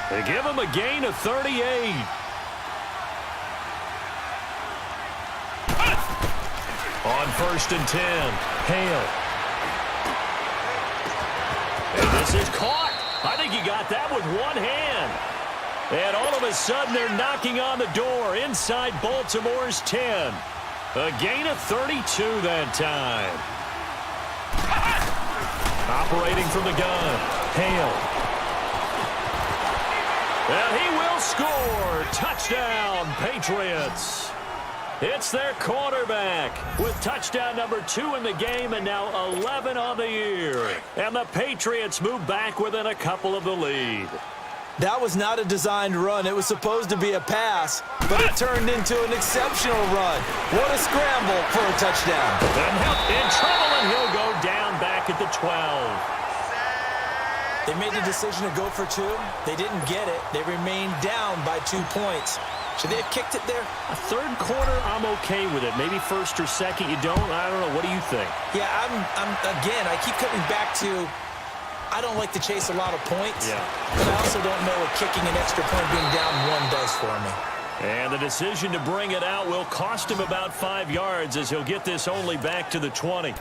They give him a gain of 38. On first and 10, Hale. And this is caught. I think he got that with one hand. And all of a sudden, they're knocking on the door inside Baltimore's 10. A gain of 32 that time. Operating from the gun, Hale. And he will score. Touchdown, Patriots. It's their quarterback with touchdown number 2 in the game and now 11 on the year. And the Patriots move back within a couple of the lead. That was not a designed run. It was supposed to be a pass, but it turned into an exceptional run. What a scramble for a touchdown. And in trouble, and he'll go down back at the 12. They made the decision to go for 2. They didn't get it. They remained down by 2 points. Should they have kicked it there? A third quarter, I'm okay with it. Maybe first or second, you don't. I don't know. What do you think? Yeah, again, I keep coming back to, I don't like to chase a lot of points. Yeah. But I also don't know what kicking an extra point being down 1 does for me. And the decision to bring it out will cost him about 5 yards as he'll get this only back to the 20.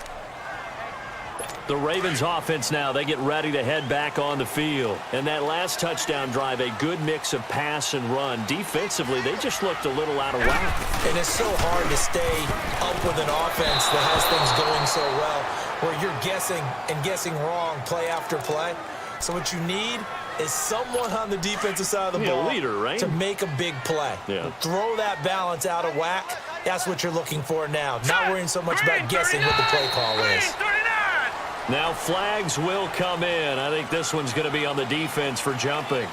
The Ravens offense now, they get ready to head back on the field. And that last touchdown drive, a good mix of pass and run. Defensively, they just looked a little out of whack. And it's so hard to stay up with an offense that has things going so well, where you're guessing and guessing wrong play after play. So what you need is someone on the defensive side of the ball, leader, right? to make a big play. Yeah. Throw that balance out of whack. That's what you're looking for now. Not worrying so much about guessing what the play call is. Now flags will come in. I think this one's going to be on the defense for jumping.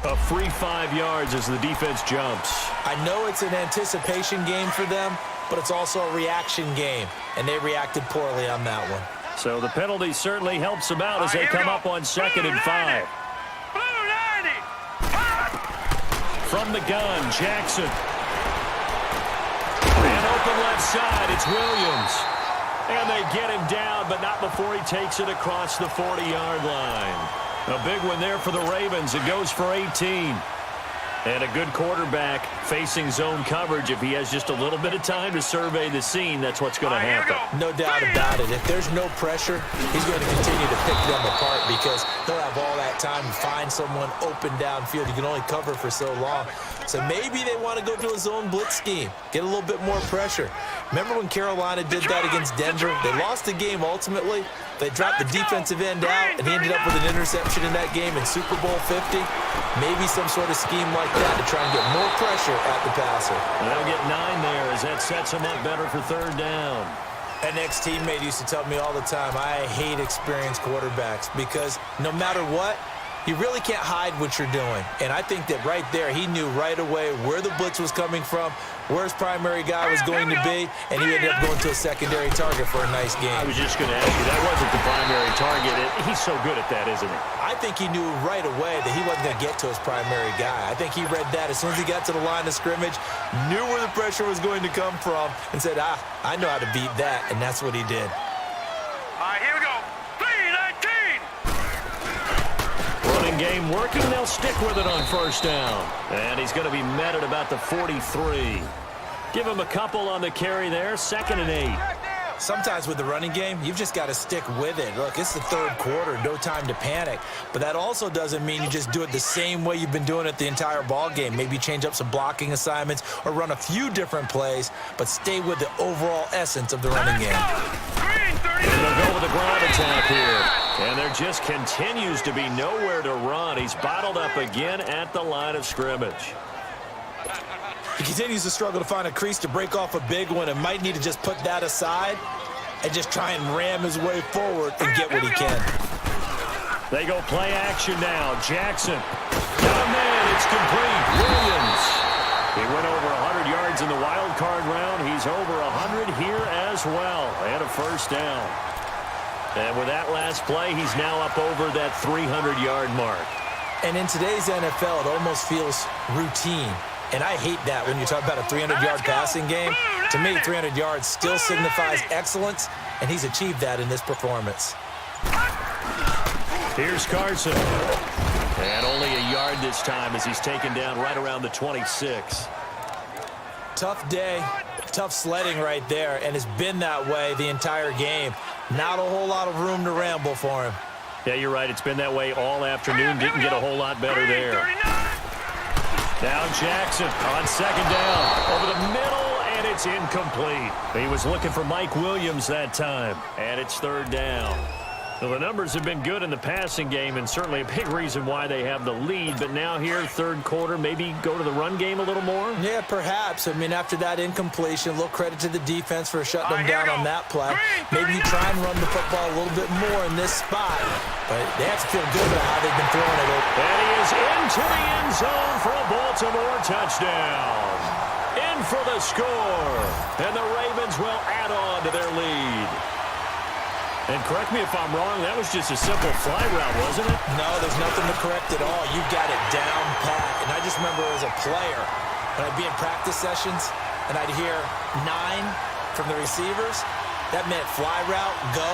A free 5 yards as the defense jumps. I know it's an anticipation game for them, but it's also a reaction game, and they reacted poorly on that one. So the penalty certainly helps them out as they come up on second and 5. From the gun, Jackson. And open left side, it's Williams. And they get him down, but not before he takes it across the 40-yard line. A big one there for the Ravens. It goes for 18. And a good quarterback facing zone coverage. If he has just a little bit of time to survey the scene, that's what's going to happen. No doubt about it. If there's no pressure, he's going to continue to pick them apart because he'll have all that time to find someone open downfield. You can only cover for so long. So maybe they want to go to a zone blitz scheme, get a little bit more pressure. Remember when Carolina did that against Denver? They lost the game ultimately. They dropped the defensive end out, and he ended up with an interception in that game in Super Bowl 50. Maybe some sort of scheme like that to try and get more pressure at the passer. And they'll get 9 there as that sets them up better for third down. An ex-teammate used to tell me all the time, I hate experienced quarterbacks because no matter what, You really can't hide what you're doing. And I think that right there, he knew right away where the blitz was coming from, where his primary guy was going to be, and he ended up going to a secondary target for a nice game. I was just going to ask you, that wasn't the primary target. He's so good at that, isn't he? I think he knew right away that he wasn't going to get to his primary guy. I think he read that as soon as he got to the line of scrimmage, knew where the pressure was going to come from, and said, I know how to beat that, and that's what he did. All right, here we go. 3-19. Running game working. They'll stick with it on first down. And he's going to be met at about the 43. Give him a couple on the carry there. 2nd and 8. Sometimes with the running game, you've just got to stick with it. Look, it's the third quarter, no time to panic. But that also doesn't mean you just do it the same way you've been doing it the entire ball game. Maybe change up some blocking assignments or run a few different plays, but stay with the overall essence of the running game. And they'll go with the ground attack here. And there just continues to be nowhere to run. He's bottled up again at the line of scrimmage. He continues to struggle to find a crease to break off a big one and might need to just put that aside and just try and ram his way forward and get what he can. They go play action now. Jackson. Got a man. It's complete. Williams. He went over 100 yards in the wild card round. He's over 100 here as well. And a first down. And with that last play, he's now up over that 300-yard mark. And in today's NFL, it almost feels routine. And I hate that when you talk about a 300-yard passing game. To me, 300 yards still signifies excellence, and he's achieved that in this performance. Here's Carson. And only a yard this time as he's taken down right around the 26. Tough day, tough sledding right there, and it's been that way the entire game. Not a whole lot of room to ramble for him. Yeah, you're right. It's been that way all afternoon. Didn't get a whole lot better there. Now Jackson on 2nd down. Over the middle, and it's incomplete. He was looking for Mike Williams that time, and it's 3rd down. Well, the numbers have been good in the passing game, and certainly a big reason why they have the lead. But now here, 3rd quarter, maybe go to the run game a little more? Yeah, perhaps. I mean, after that incompletion, a little credit to the defense for shutting them down on that play. Maybe you try and run the football a little bit more in this spot. But they have to feel good about how they've been throwing it. And he is into the end zone for a Baltimore touchdown. In for the score. And the Ravens will add on to their lead. And correct me if I'm wrong, that was just a simple fly route, wasn't it? No, there's nothing to correct at all. You got it down pat. And I just remember as a player, when I'd be in practice sessions and I'd hear 9 from the receivers, that meant fly route, go,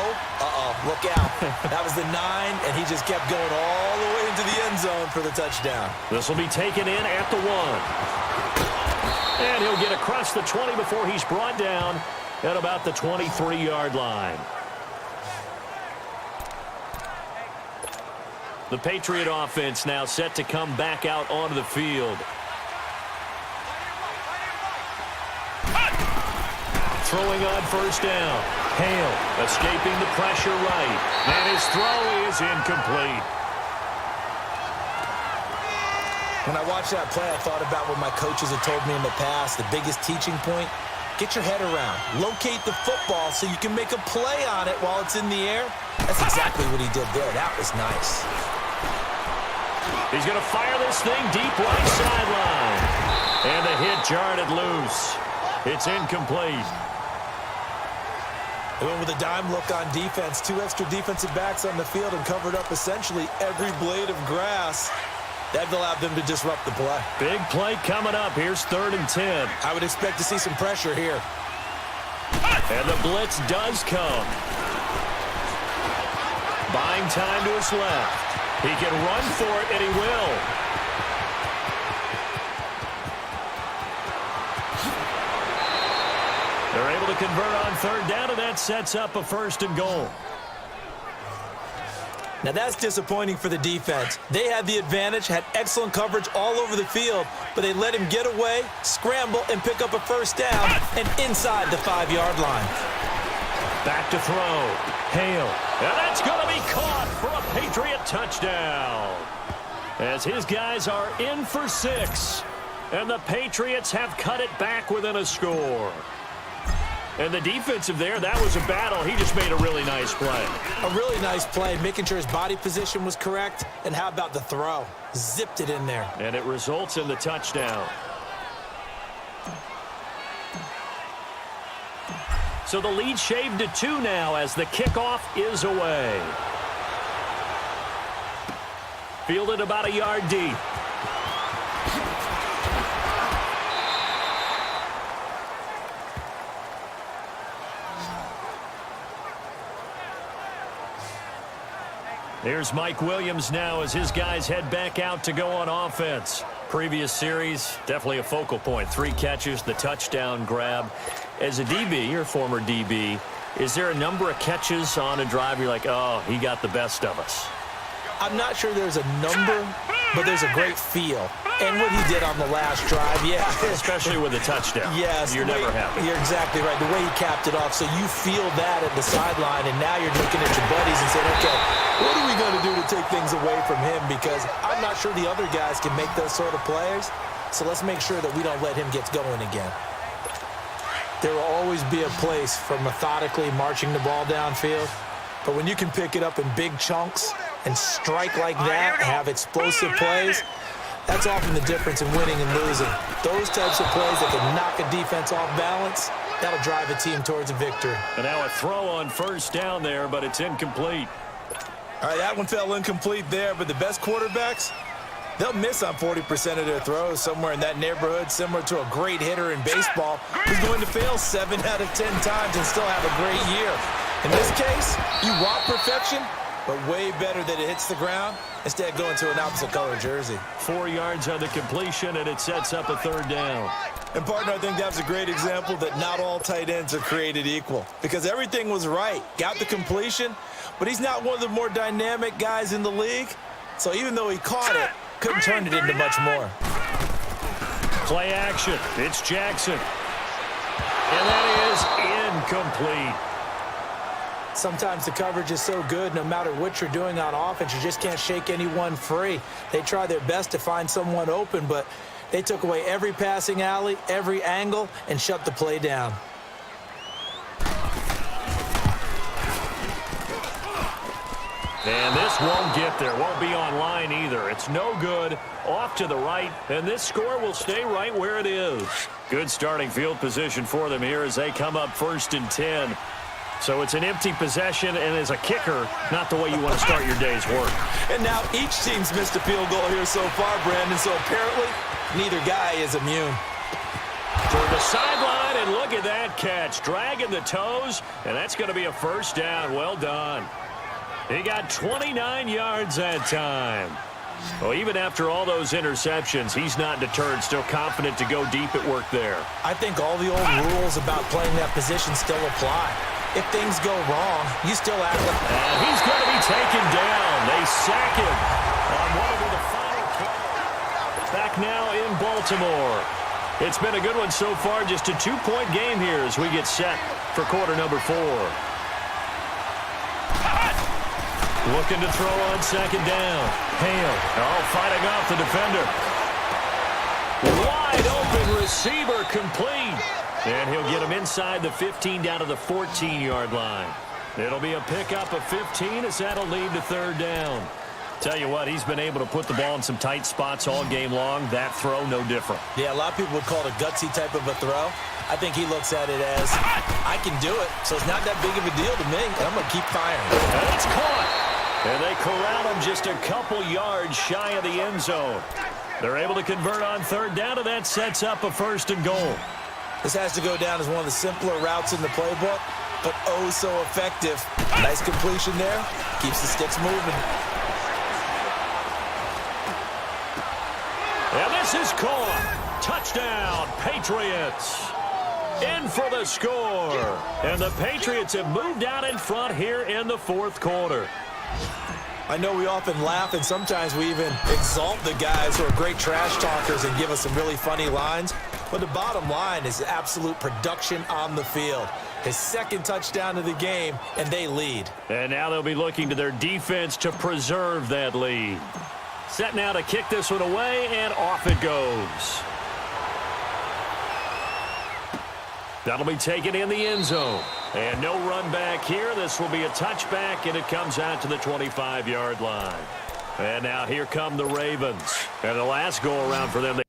look out. That was the 9, and he just kept going all the way into the end zone for the touchdown. This will be taken in at the 1. And he'll get across the 20 before he's brought down at about the 23-yard line. The Patriot offense now set to come back out onto the field. Throwing on first down. Hale escaping the pressure right. And his throw is incomplete. When I watched that play, I thought about what my coaches had told me in the past. The biggest teaching point, get your head around. Locate the football so you can make a play on it while it's in the air. That's exactly what he did there. That was nice. He's going to fire this thing deep right sideline. And the hit jarred it loose. It's incomplete. They went with a dime look on defense. 2 extra defensive backs on the field and covered up essentially every blade of grass. That allowed them to disrupt the play. Big play coming up. Here's 3rd and 10. I would expect to see some pressure here. And the blitz does come. Buying time to his left. He can run for it, and he will. They're able to convert on 3rd down, and that sets up a 1st and goal. Now that's disappointing for the defense. They had the advantage, had excellent coverage all over the field, but they let him get away, scramble, and pick up a 1st down, and inside the 5-yard line. Back to throw. Hale. And that's going to be caught for a Patriot touchdown. As his guys are in for 6. And the Patriots have cut it back within a score. And the defensive there, that was a battle. He just made a really nice play. A really nice play, making sure his body position was correct. And how about the throw? Zipped it in there. And it results in the touchdown. So the lead shaved to 2 now as the kickoff is away. Fielded about a yard deep. Here's Mike Williams now as his guys head back out to go on offense. Previous series, definitely a focal point. 3 catches, the touchdown grab. As a DB, your former DB, is there a number of catches on a drive you're like, oh, he got the best of us? I'm not sure there's a number, but there's a great feel. And what he did on the last drive, yeah. Especially with a touchdown. Yes. You're never happy. You're exactly right. The way he capped it off, so you feel that at the sideline, and now you're looking at your buddies and saying, okay, what are we going to do to take things away from him? Because I'm not sure the other guys can make those sort of plays, so let's make sure that we don't let him get going again. There will always be a place for methodically marching the ball downfield, but when you can pick it up in big chunks and strike like that and have explosive plays, that's often the difference in winning and losing. Those types of plays that can knock a defense off balance, that'll drive a team towards a victory. And now a throw on first down there, but it's incomplete. All right, that one fell incomplete there, but the best quarterbacks, they'll miss on 40% of their throws, somewhere in that neighborhood, similar to a great hitter in baseball who's going to fail 7 out of 10 times and still have a great year. In this case, you want perfection, but way better that it hits the ground instead of going to an opposite color jersey. 4 yards on the completion, and it sets up a third down. And, partner, I think that was a great example that not all tight ends are created equal, because everything was right. Got the completion, but he's not one of the more dynamic guys in the league. So even though he caught it, couldn't turn it into much more. Play action. It's Jackson. And that is incomplete. Sometimes the coverage is so good, no matter what you're doing on offense, you just can't shake anyone free. They try their best to find someone open, but they took away every passing alley, every angle, and shut the play down. And this won't get there. Won't be online either. It's no good. Off to the right. And this score will stay right where it is. Good starting field position for them here as they come up 1st and 10. So it's an empty possession, and as a kicker, not the way you want to start your day's work. And now each team's missed a field goal here so far, Brandon. So apparently, neither guy is immune. Toward the sideline, and look at that catch. Dragging the toes, and that's going to be a first down. Well done. He got 29 yards that time. Well, even after all those interceptions, he's not deterred, still confident to go deep at work there. I think all the old rules about playing that position still apply. If things go wrong, you still act like... And he's going to be taken down. They sack him on what will be the final kick. Back now in Baltimore. It's been a good one so far. Just a 2-point game here as we get set for quarter number 4. Looking to throw on 2nd down. Hale. Oh, fighting off the defender. Wide open receiver complete. And he'll get him inside the 15 down to the 14-yard line. It'll be a pickup of 15 as that'll lead to 3rd down. Tell you what, he's been able to put the ball in some tight spots all game long. That throw, no different. Yeah, a lot of people would call it a gutsy type of a throw. I think he looks at it as, I can do it, so it's not that big of a deal to me. I'm going to keep firing. And it's caught. And they corral him just a couple yards shy of the end zone. They're able to convert on 3rd down, and that sets up a 1st and goal. This has to go down as one of the simpler routes in the playbook, but oh so effective. Nice completion there. Keeps the sticks moving. And this is caught. Touchdown, Patriots. In for the score. And the Patriots have moved out in front here in the 4th quarter. I know we often laugh, and sometimes we even exalt the guys who are great trash talkers and give us some really funny lines. But the bottom line is absolute production on the field. His 2nd touchdown of the game, and they lead. And now they'll be looking to their defense to preserve that lead. Set now to kick this one away, and off it goes. That'll be taken in the end zone. And no run back here. This will be a touchback, and it comes out to the 25-yard line. And now here come the Ravens. And the last go-around for them.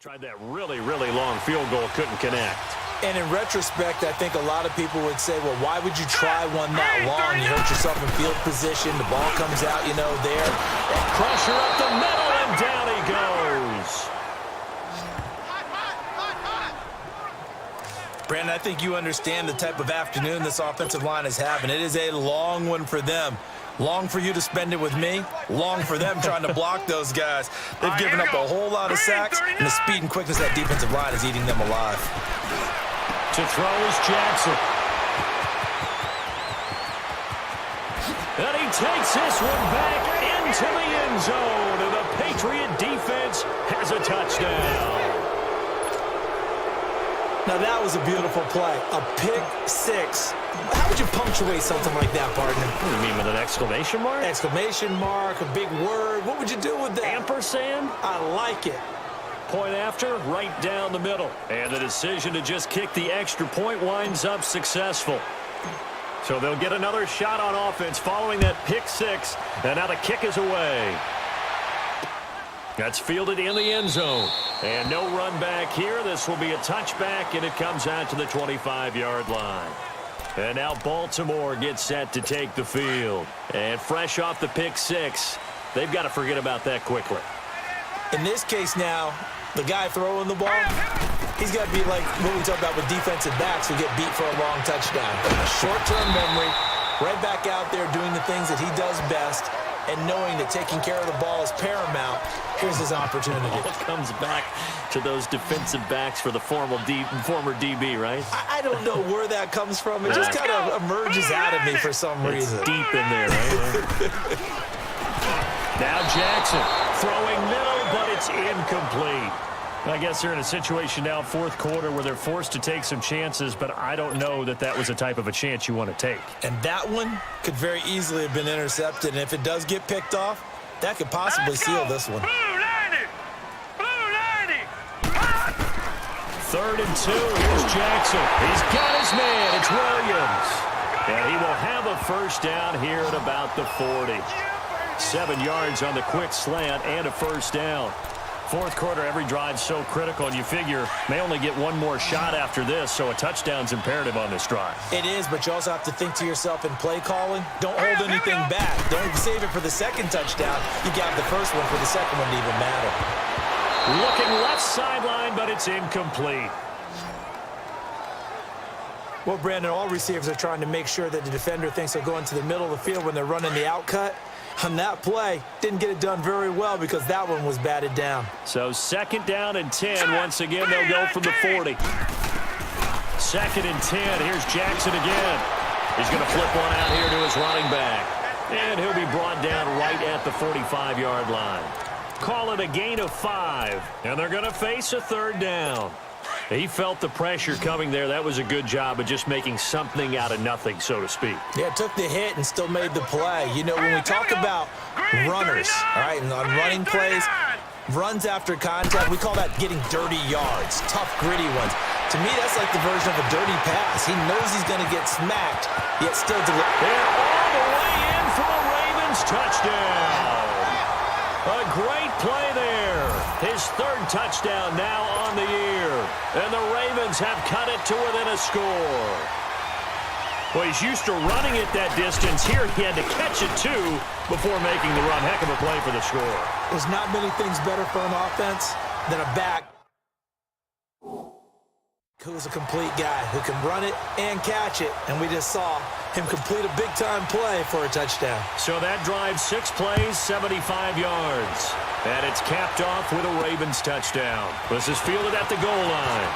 Tried that really, really long field goal, couldn't connect. And in retrospect, I think a lot of people would say, well, why would you try one that long? You hurt yourself in field position. The ball comes out, you know, there. And pressure up the middle, and down he goes. Brandon, I think you understand the type of afternoon this offensive line is having. It is a long one for them. Long for you to spend it with me. Long for them trying to block those guys. They've given up a whole lot of sacks, and the speed and quickness of that defensive line is eating them alive. To throw is Jackson. And he takes this one back into the end zone, and the Patriot defense has a touchdown. Now, that was a beautiful play. A pick six. How would you punctuate something like that, partner? What do you mean, with an exclamation mark? Exclamation mark, a big word. What would you do with that? Ampersand? I like it. Point after, right down the middle. And the decision to just kick the extra point winds up successful. So they'll get another shot on offense following that pick six. And now the kick is away. That's fielded in the end zone. And no run back here. This will be a touchback, and it comes out to the 25-yard line. And now Baltimore gets set to take the field. And fresh off the pick six, they've got to forget about that quickly. In this case now, the guy throwing the ball, he's got to be like what we talk about with defensive backs who get beat for a long touchdown. A short-term memory, right back out there doing the things that he does best, and knowing that taking care of the ball is paramount. Here's his opportunity. It comes back to those defensive backs for the former DB, right? I don't know where that comes from. It just kind of emerges out of me for some reason. It's deep in there, right? Now Jackson throwing middle, but it's incomplete. I guess they're in a situation now, fourth quarter, where they're forced to take some chances, but I don't know that that was the type of a chance you want to take. And that one could very easily have been intercepted, and if it does get picked off, that could possibly seal this one. Blue 90! Blue 90! Third and two. Here's Jackson. He's got his man. It's Williams. And he will have a first down here at about the 40. 7 yards on the quick slant and a first down. Fourth quarter, every drive's so critical, and you figure may only get one more shot after this, so a touchdown's imperative on this drive. It is, but you also have to think to yourself in play calling, don't hold anything back. Don't save it for the second touchdown. You got the first one for the second one to even matter. Looking left sideline, but it's incomplete. Well, Brandon, all receivers are trying to make sure that the defender thinks they'll go into the middle of the field when they're running the out cut. On that play, didn't get it done very well because that one was batted down. So second down and 10. Once again, they'll go from the 40. Second and 10. Here's Jackson again. He's going to flip one out here to his running back. And he'll be brought down right at the 45-yard line. Call it a gain of 5. And they're going to face a third down. He felt the pressure coming there. That was a good job of just making something out of nothing, so to speak. Yeah, took the hit and still made the play. You know, when we talk about runners, all right, and on running plays, runs after contact, we call that getting dirty yards, tough, gritty ones. To me, that's like the version of a dirty pass. He knows he's going to get smacked, yet still deliver. They're all the way in for a Ravens touchdown. A great play there. His third touchdown now on the year. And the Ravens have cut it to within a score. Well, he's used to running it that distance. Here he had to catch it, too, before making the run. Heck of a play for the score. There's not many things better for an offense than a back Who's a complete guy who can run it and catch it, and we just saw him complete a big-time play for a touchdown. So that drive, 6 plays, 75 yards. And it's capped off with a Ravens touchdown. This is fielded at the goal line.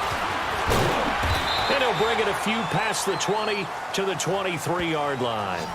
And he'll bring it a few past the 20 to the 23-yard line.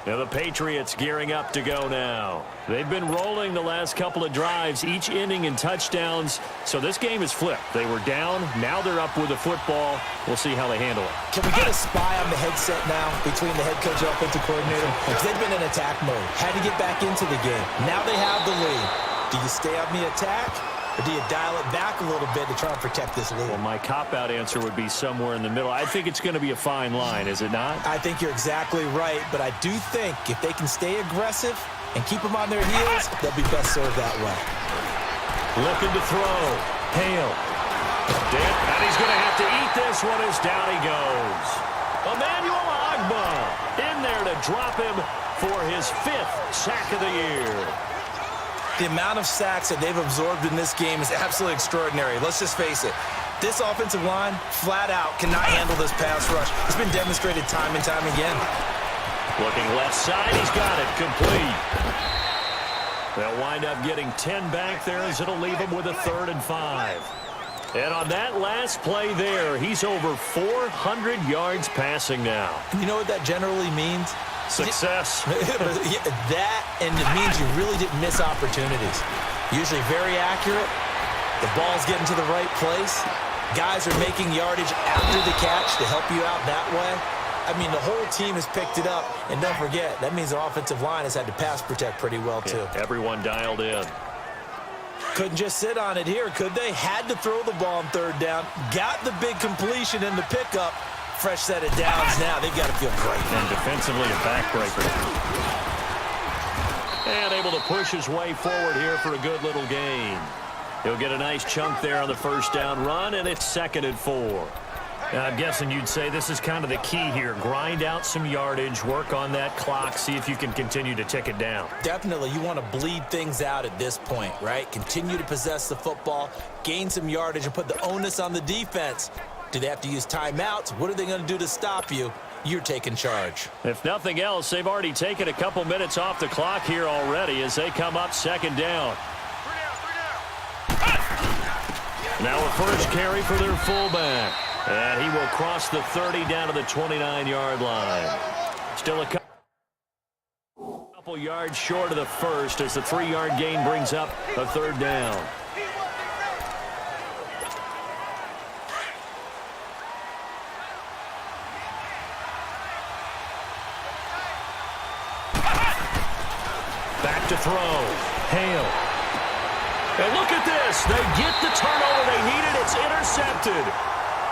Now the Patriots gearing up to go now. They've been rolling the last couple of drives, each inning in touchdowns. So this game is flipped. They were down. Now they're up with the football. We'll see how they handle it. Can we get a spy on the headset now between the head coach and offensive coordinator? Because they've been in attack mode. Had to get back into the game. Now they have the lead. Do you stay on the attack? Or do you dial it back a little bit to try and protect this lead? Well, my cop-out answer would be somewhere in the middle. I think it's going to be a fine line, is it not? I think you're exactly right, but I do think if they can stay aggressive and keep them on their heels, they'll be best served that way. Looking to throw. Hale. And he's going to have to eat this one as down he goes. Emmanuel Agba in there to drop him for his 5th sack of the year. The amount of sacks that they've absorbed in this game is absolutely extraordinary. Let's just face it. This offensive line, flat out, cannot handle this pass rush. It's been demonstrated time and time again. Looking left side, he's got it complete. They'll wind up getting 10 back there as it'll leave him with a 3rd and 5. And on that last play there, he's over 400 yards passing now. You know what that generally means? Success. That, and it means you really didn't miss opportunities. Usually very accurate. The ball's getting to the right place. Guys are making yardage after the catch to help you out that way. I mean, the whole team has picked it up. And don't forget, that means the offensive line has had to pass protect pretty well, too. Yeah, everyone dialed in. Couldn't just sit on it here, could they? Had to throw the ball on 3rd down. Got the big completion in the pickup. Fresh set of downs now. They've got to feel great. And defensively, a backbreaker. And able to push his way forward here for a good little gain. He'll get a nice chunk there on the 1st down run, and it's 2nd and 4. I'm guessing you'd say this is kind of the key here. Grind out some yardage, work on that clock, see if you can continue to tick it down. Definitely. You want to bleed things out at this point, right? Continue to possess the football, gain some yardage, and put the onus on the defense. Do they have to use timeouts? What are they going to do to stop you? You're taking charge. If nothing else, they've already taken a couple minutes off the clock here already as they come up 2nd down. Now a first carry for their fullback. And he will cross the 30 down to the 29-yard line. Still a couple yards short of the first as the 3-yard gain brings up a 3rd down. Back to throw. Hale. And look at this. They get the turnover they needed. It's intercepted.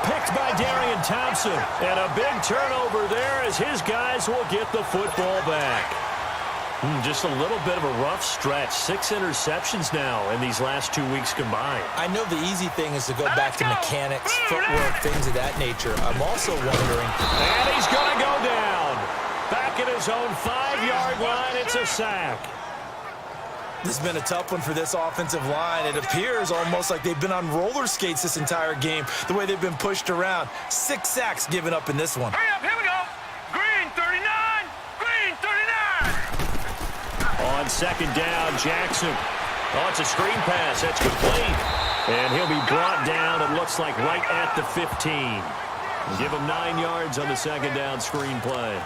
Picked by Darian Thompson. And a big turnover there as his guys will get the football back. Just a little bit of a rough stretch. 6 interceptions now in these last 2 weeks combined. I know the easy thing is to go back to mechanics, footwork, things of that nature. I'm also wondering. And he's going to go down. Back at his own 5-yard line. It's a sack. This has been a tough one for this offensive line. It appears almost like they've been on roller skates this entire game, the way they've been pushed around. 6 sacks given up in this one. Hurry up, here we go. Green 39. Green 39. On 2nd down, Jackson. Oh, it's a screen pass. That's complete. And he'll be brought down, it looks like, right at the 15. Give him 9 yards on the 2nd down screen play.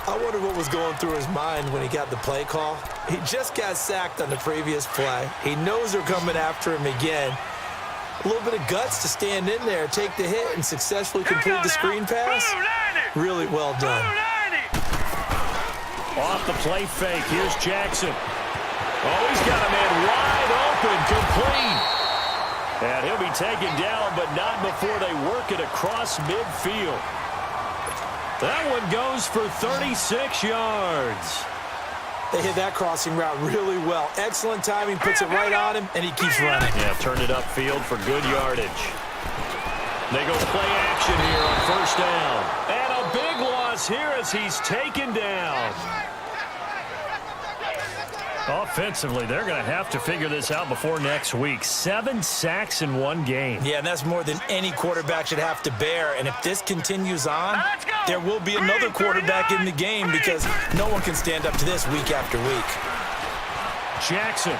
I wonder what was going through his mind when he got the play call. He just got sacked on the previous play. He knows they're coming after him again. A little bit of guts to stand in there, take the hit, and successfully complete the screen pass. Really well done. Off the play fake, here's Jackson. Oh, he's got a man wide open, complete. And he'll be taken down, but not before they work it across midfield. That one goes for 36 yards. They hit that crossing route really well. Excellent timing, puts it right on him, and he keeps running. Yeah, turned it upfield for good yardage. They go play action here on 1st down. And a big loss here as he's taken down. Offensively, they're going to have to figure this out before next week. 7 sacks in one game. Yeah, and that's more than any quarterback should have to bear. And if this continues on, there will be another quarterback in the game because no one can stand up to this week after week. Jackson,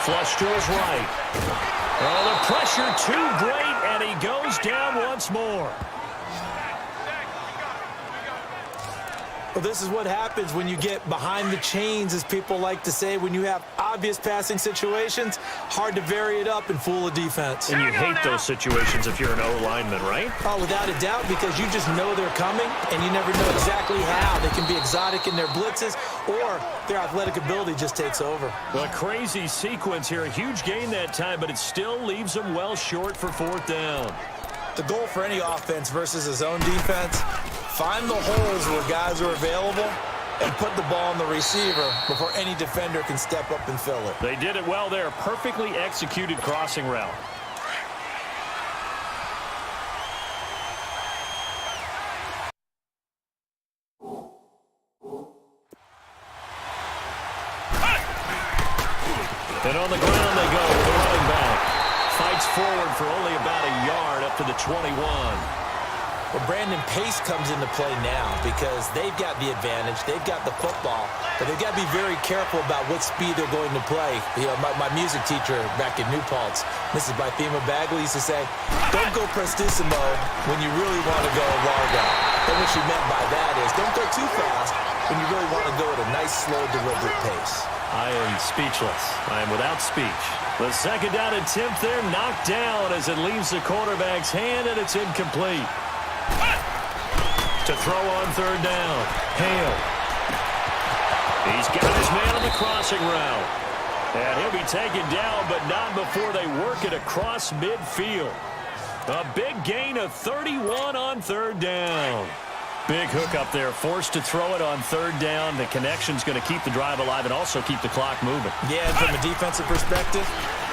flush to his right. Oh, the pressure too great, and he goes down once more. Well, this is what happens when you get behind the chains, as people like to say. When you have obvious passing situations, hard to vary it up and fool a defense. And you hate those situations if you're an O-lineman, right? Oh, without a doubt, because you just know they're coming, and you never know exactly how. They can be exotic in their blitzes, or their athletic ability just takes over. Well, a crazy sequence here. A huge gain that time, but it still leaves them well short for 4th down. The goal for any offense versus his own defense, find the holes where guys are available and put the ball on the receiver before any defender can step up and fill it. They did it well there. Perfectly executed crossing route. And on the ground they go with the running back. Fights forward for only about a yard up to the 21. Well, Brandon, pace comes into play now because they've got the advantage. They've got the football, but they've got to be very careful about what speed they're going to play. You know, my music teacher back in New Paltz, Mrs. Bythema Bagley, used to say, don't go prestissimo when you really want to go largo. And what she meant by that is don't go too fast when you really want to go at a nice, slow, deliberate pace. I am speechless. I am without speech. The second down attempt there knocked down as it leaves the quarterback's hand, and it's incomplete. To throw on 3rd down. Hale. He's got his man on the crossing route. And he'll be taken down, but not before they work it across midfield. A big gain of 31 on 3rd down. Big hook up there, forced to throw it on 3rd down. The connection's going to keep the drive alive and also keep the clock moving. Yeah, from a defensive perspective,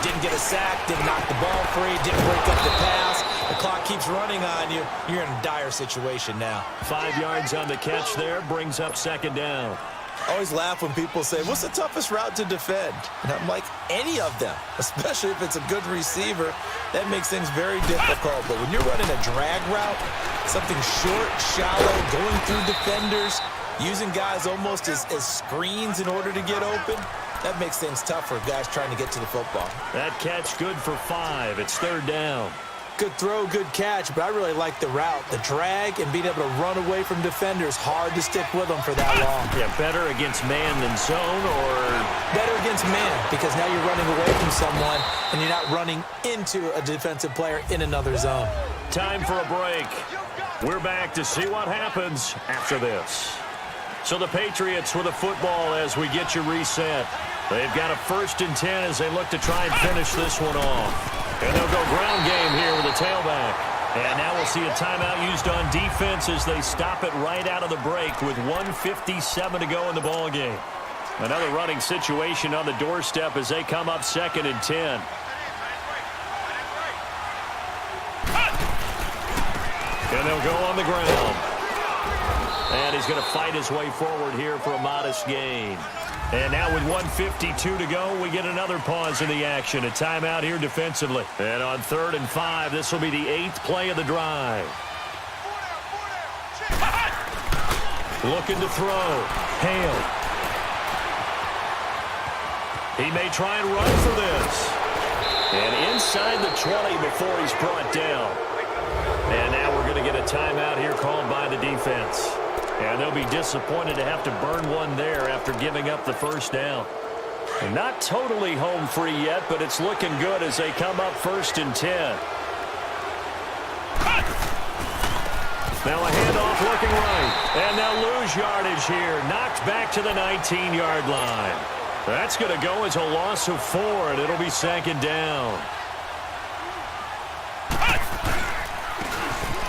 didn't get a sack, didn't knock the ball free, didn't break up the pass. The clock keeps running on you. You're in a dire situation now. 5 yards on the catch there, brings up 2nd down. I always laugh when people say, what's the toughest route to defend? And I'm like, any of them, especially if it's a good receiver. That makes things very difficult. But when you're running a drag route, something short, shallow, going through defenders, using guys almost as screens in order to get open, that makes things tough for guys trying to get to the football. That catch good for 5. It's 3rd down. Good throw, good catch, but I really like the route. The drag and being able to run away from defenders, hard to stick with them for that long. Yeah, better against man than zone, or? Better against man, because now you're running away from someone and you're not running into a defensive player in another zone. Time for a break. We're back to see what happens after this. So the Patriots with a football as we get you reset. They've got a 1st and 10 as they look to try and finish this one off. And they'll go ground game here with a tailback. And now we'll see a timeout used on defense as they stop it right out of the break with 1:57 to go in the ball game. Another running situation on the doorstep as they come up 2nd and 10. And they'll go on the ground. And he's going to fight his way forward here for a modest gain. And now with 1:52 to go, we get another pause in the action. A timeout here defensively. And on 3rd and 5, this will be the 8th play of the drive. Looking to throw. Hale. He may try and run for this. And inside the 20 before he's brought down. And now we're going to get a timeout here called by the defense. And they'll be disappointed to have to burn one there after giving up the 1st down. And not totally home free yet, but it's looking good as they come up 1st and 10. Now a handoff looking right. And they'll lose yardage here. Knocked back to the 19-yard line. That's going to go as a loss of 4, and it'll be 2nd down.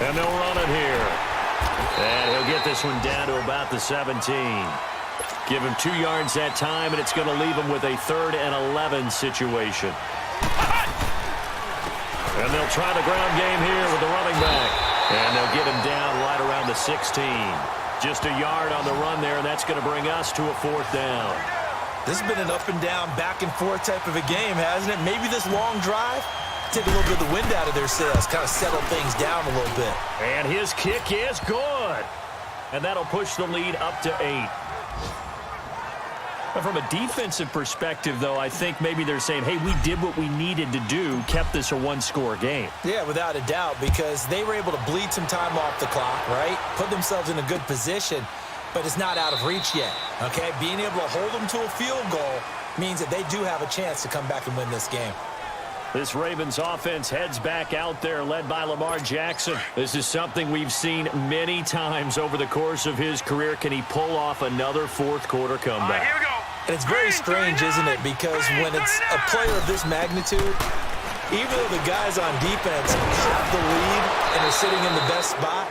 And they'll run it here. And he'll get this one down to about the 17. Give him 2 yards that time, and it's going to leave him with a 3rd and 11 situation. And they'll try the ground game here with the running back. And they'll get him down right around the 16. Just a yard on the run there, and that's going to bring us to a 4th down. This has been an up and down, back and forth type of a game, hasn't it? Maybe this long drive, take a little bit of the wind out of their sails, kind of settle things down a little bit. And his kick is good. And that'll push the lead up to 8. But from a defensive perspective, though, I think maybe they're saying, hey, we did what we needed to do, kept this a one-score game. Yeah, without a doubt, because they were able to bleed some time off the clock, right? Put themselves in a good position, but it's not out of reach yet, okay? Being able to hold them to a field goal means that they do have a chance to come back and win this game. This Ravens offense heads back out there, led by Lamar Jackson. This is something we've seen many times over the course of his career. Can he pull off another fourth-quarter comeback? Here we go. And it's very strange, isn't it? Because when it's a player of this magnitude, even though the guys on defense have the lead and are sitting in the best spot,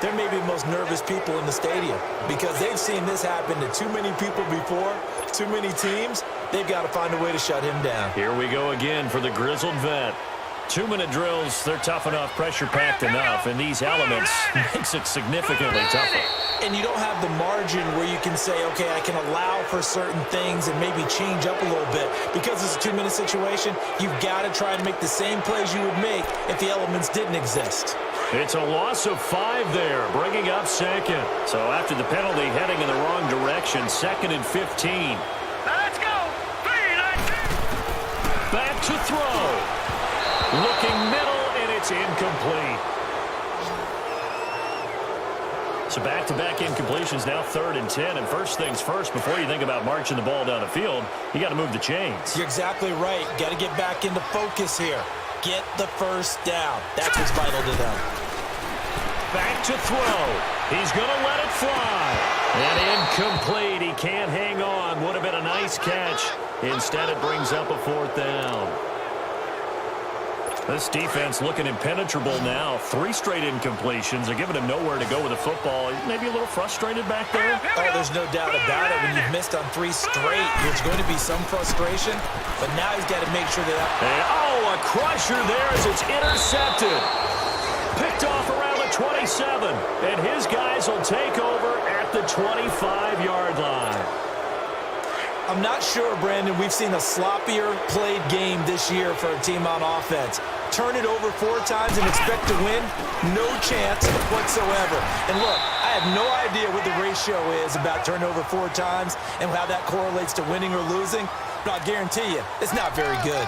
they're maybe the most nervous people in the stadium because they've seen this happen to too many people before, too many teams. They've got to find a way to shut him down. Here we go again for the grizzled vet. 2-minute drills, they're tough enough, pressure-packed enough, and these elements makes it significantly tougher. And you don't have the margin where you can say, okay, I can allow for certain things and maybe change up a little bit. Because it's a 2-minute situation, you've got to try to make the same plays you would make if the elements didn't exist. It's a loss of 5 there, bringing up second. So after the penalty, heading in the wrong direction, 2nd and 15. Let's go. 3-19. Back to throw. Looking middle, and it's incomplete. So back-to-back incompletions, now 3rd and 10. And first things first, before you think about marching the ball down the field, you got to move the chains. You're exactly right. Got to get back into focus here. Get the first down. That's what's vital to them. Back to throw. He's going to let it fly. And incomplete. He can't hang on. Would have been a nice catch. Instead, it brings up a 4th down. This defense looking impenetrable now. 3 straight incompletions. They're giving him nowhere to go with the football. Maybe a little frustrated back there. Oh, there's no doubt about it. When you've missed on 3 straight, there's going to be some frustration. But now he's got to make sure that... And, a crusher there as it's intercepted. Picked off around the 27. And his guys will take over at the 25-yard line. I'm not sure, Brandon, we've seen a sloppier played game this year for a team on offense. Turn it over 4 times and expect to win? No chance whatsoever. And look, I have no idea what the ratio is about turnover 4 times and how that correlates to winning or losing. But I'll guarantee you, it's not very good.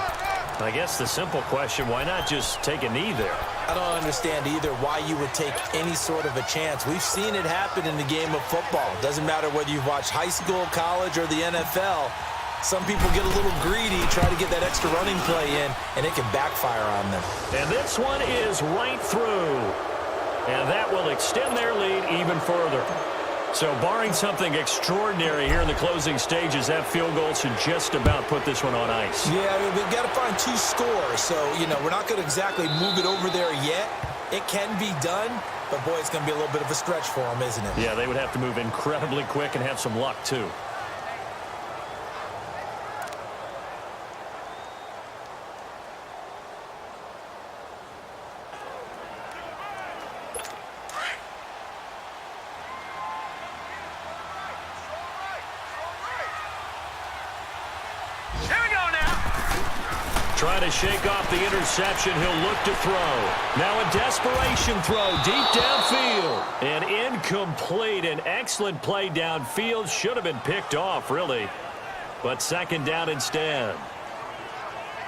I guess the simple question, why not just take a knee there? I don't understand either why you would take any sort of a chance. We've seen it happen in the game of football. Doesn't matter whether you've watched high school, college, or the NFL. Some people get a little greedy, try to get that extra running play in, and it can backfire on them. And this one is right through. And that will extend their lead even further. So barring something extraordinary here in the closing stages, that field goal should just about put this one on ice. Yeah, I mean, we've got to find 2 scores. So, we're not going to exactly move it over there yet. It can be done, but, boy, it's going to be a little bit of a stretch for them, isn't it? Yeah, they would have to move incredibly quick and have some luck, too. Trying to shake off the interception. He'll look to throw. Now a desperation throw deep downfield. And incomplete. An excellent play downfield. Should have been picked off, really. But 2nd down instead.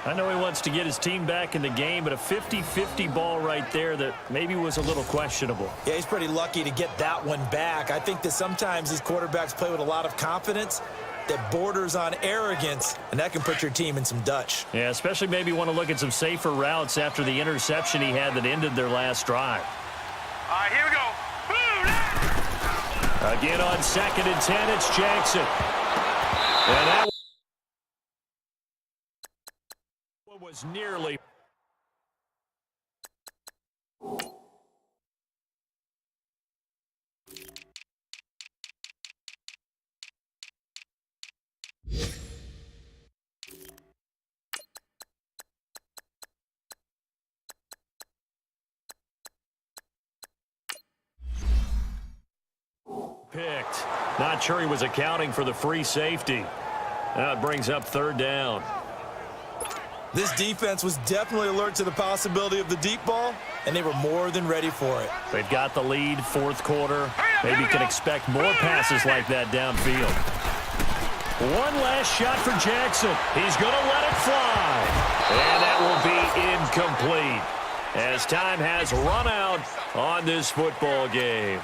I know he wants to get his team back in the game, but a 50-50 ball right there that maybe was a little questionable. Yeah, he's pretty lucky to get that one back. I think that sometimes these quarterbacks play with a lot of confidence that borders on arrogance, and that can put your team in some Dutch. Yeah, especially maybe want to look at some safer routes after the interception he had that ended their last drive. All right, here we go. Again on 2nd and 10, it's Jackson. And that one was nearly... picked. Not sure he was accounting for the free safety. Now it brings up third down. This defense was definitely alert to the possibility of the deep ball, and they were more than ready for it. They've got the lead, fourth quarter. Maybe can expect more passes like that downfield. One last shot for Jackson. He's going to let it fly. And that will be incomplete as time has run out on this football game.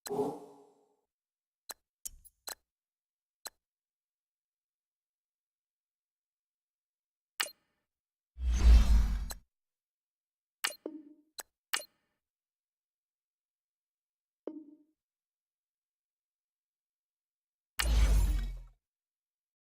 you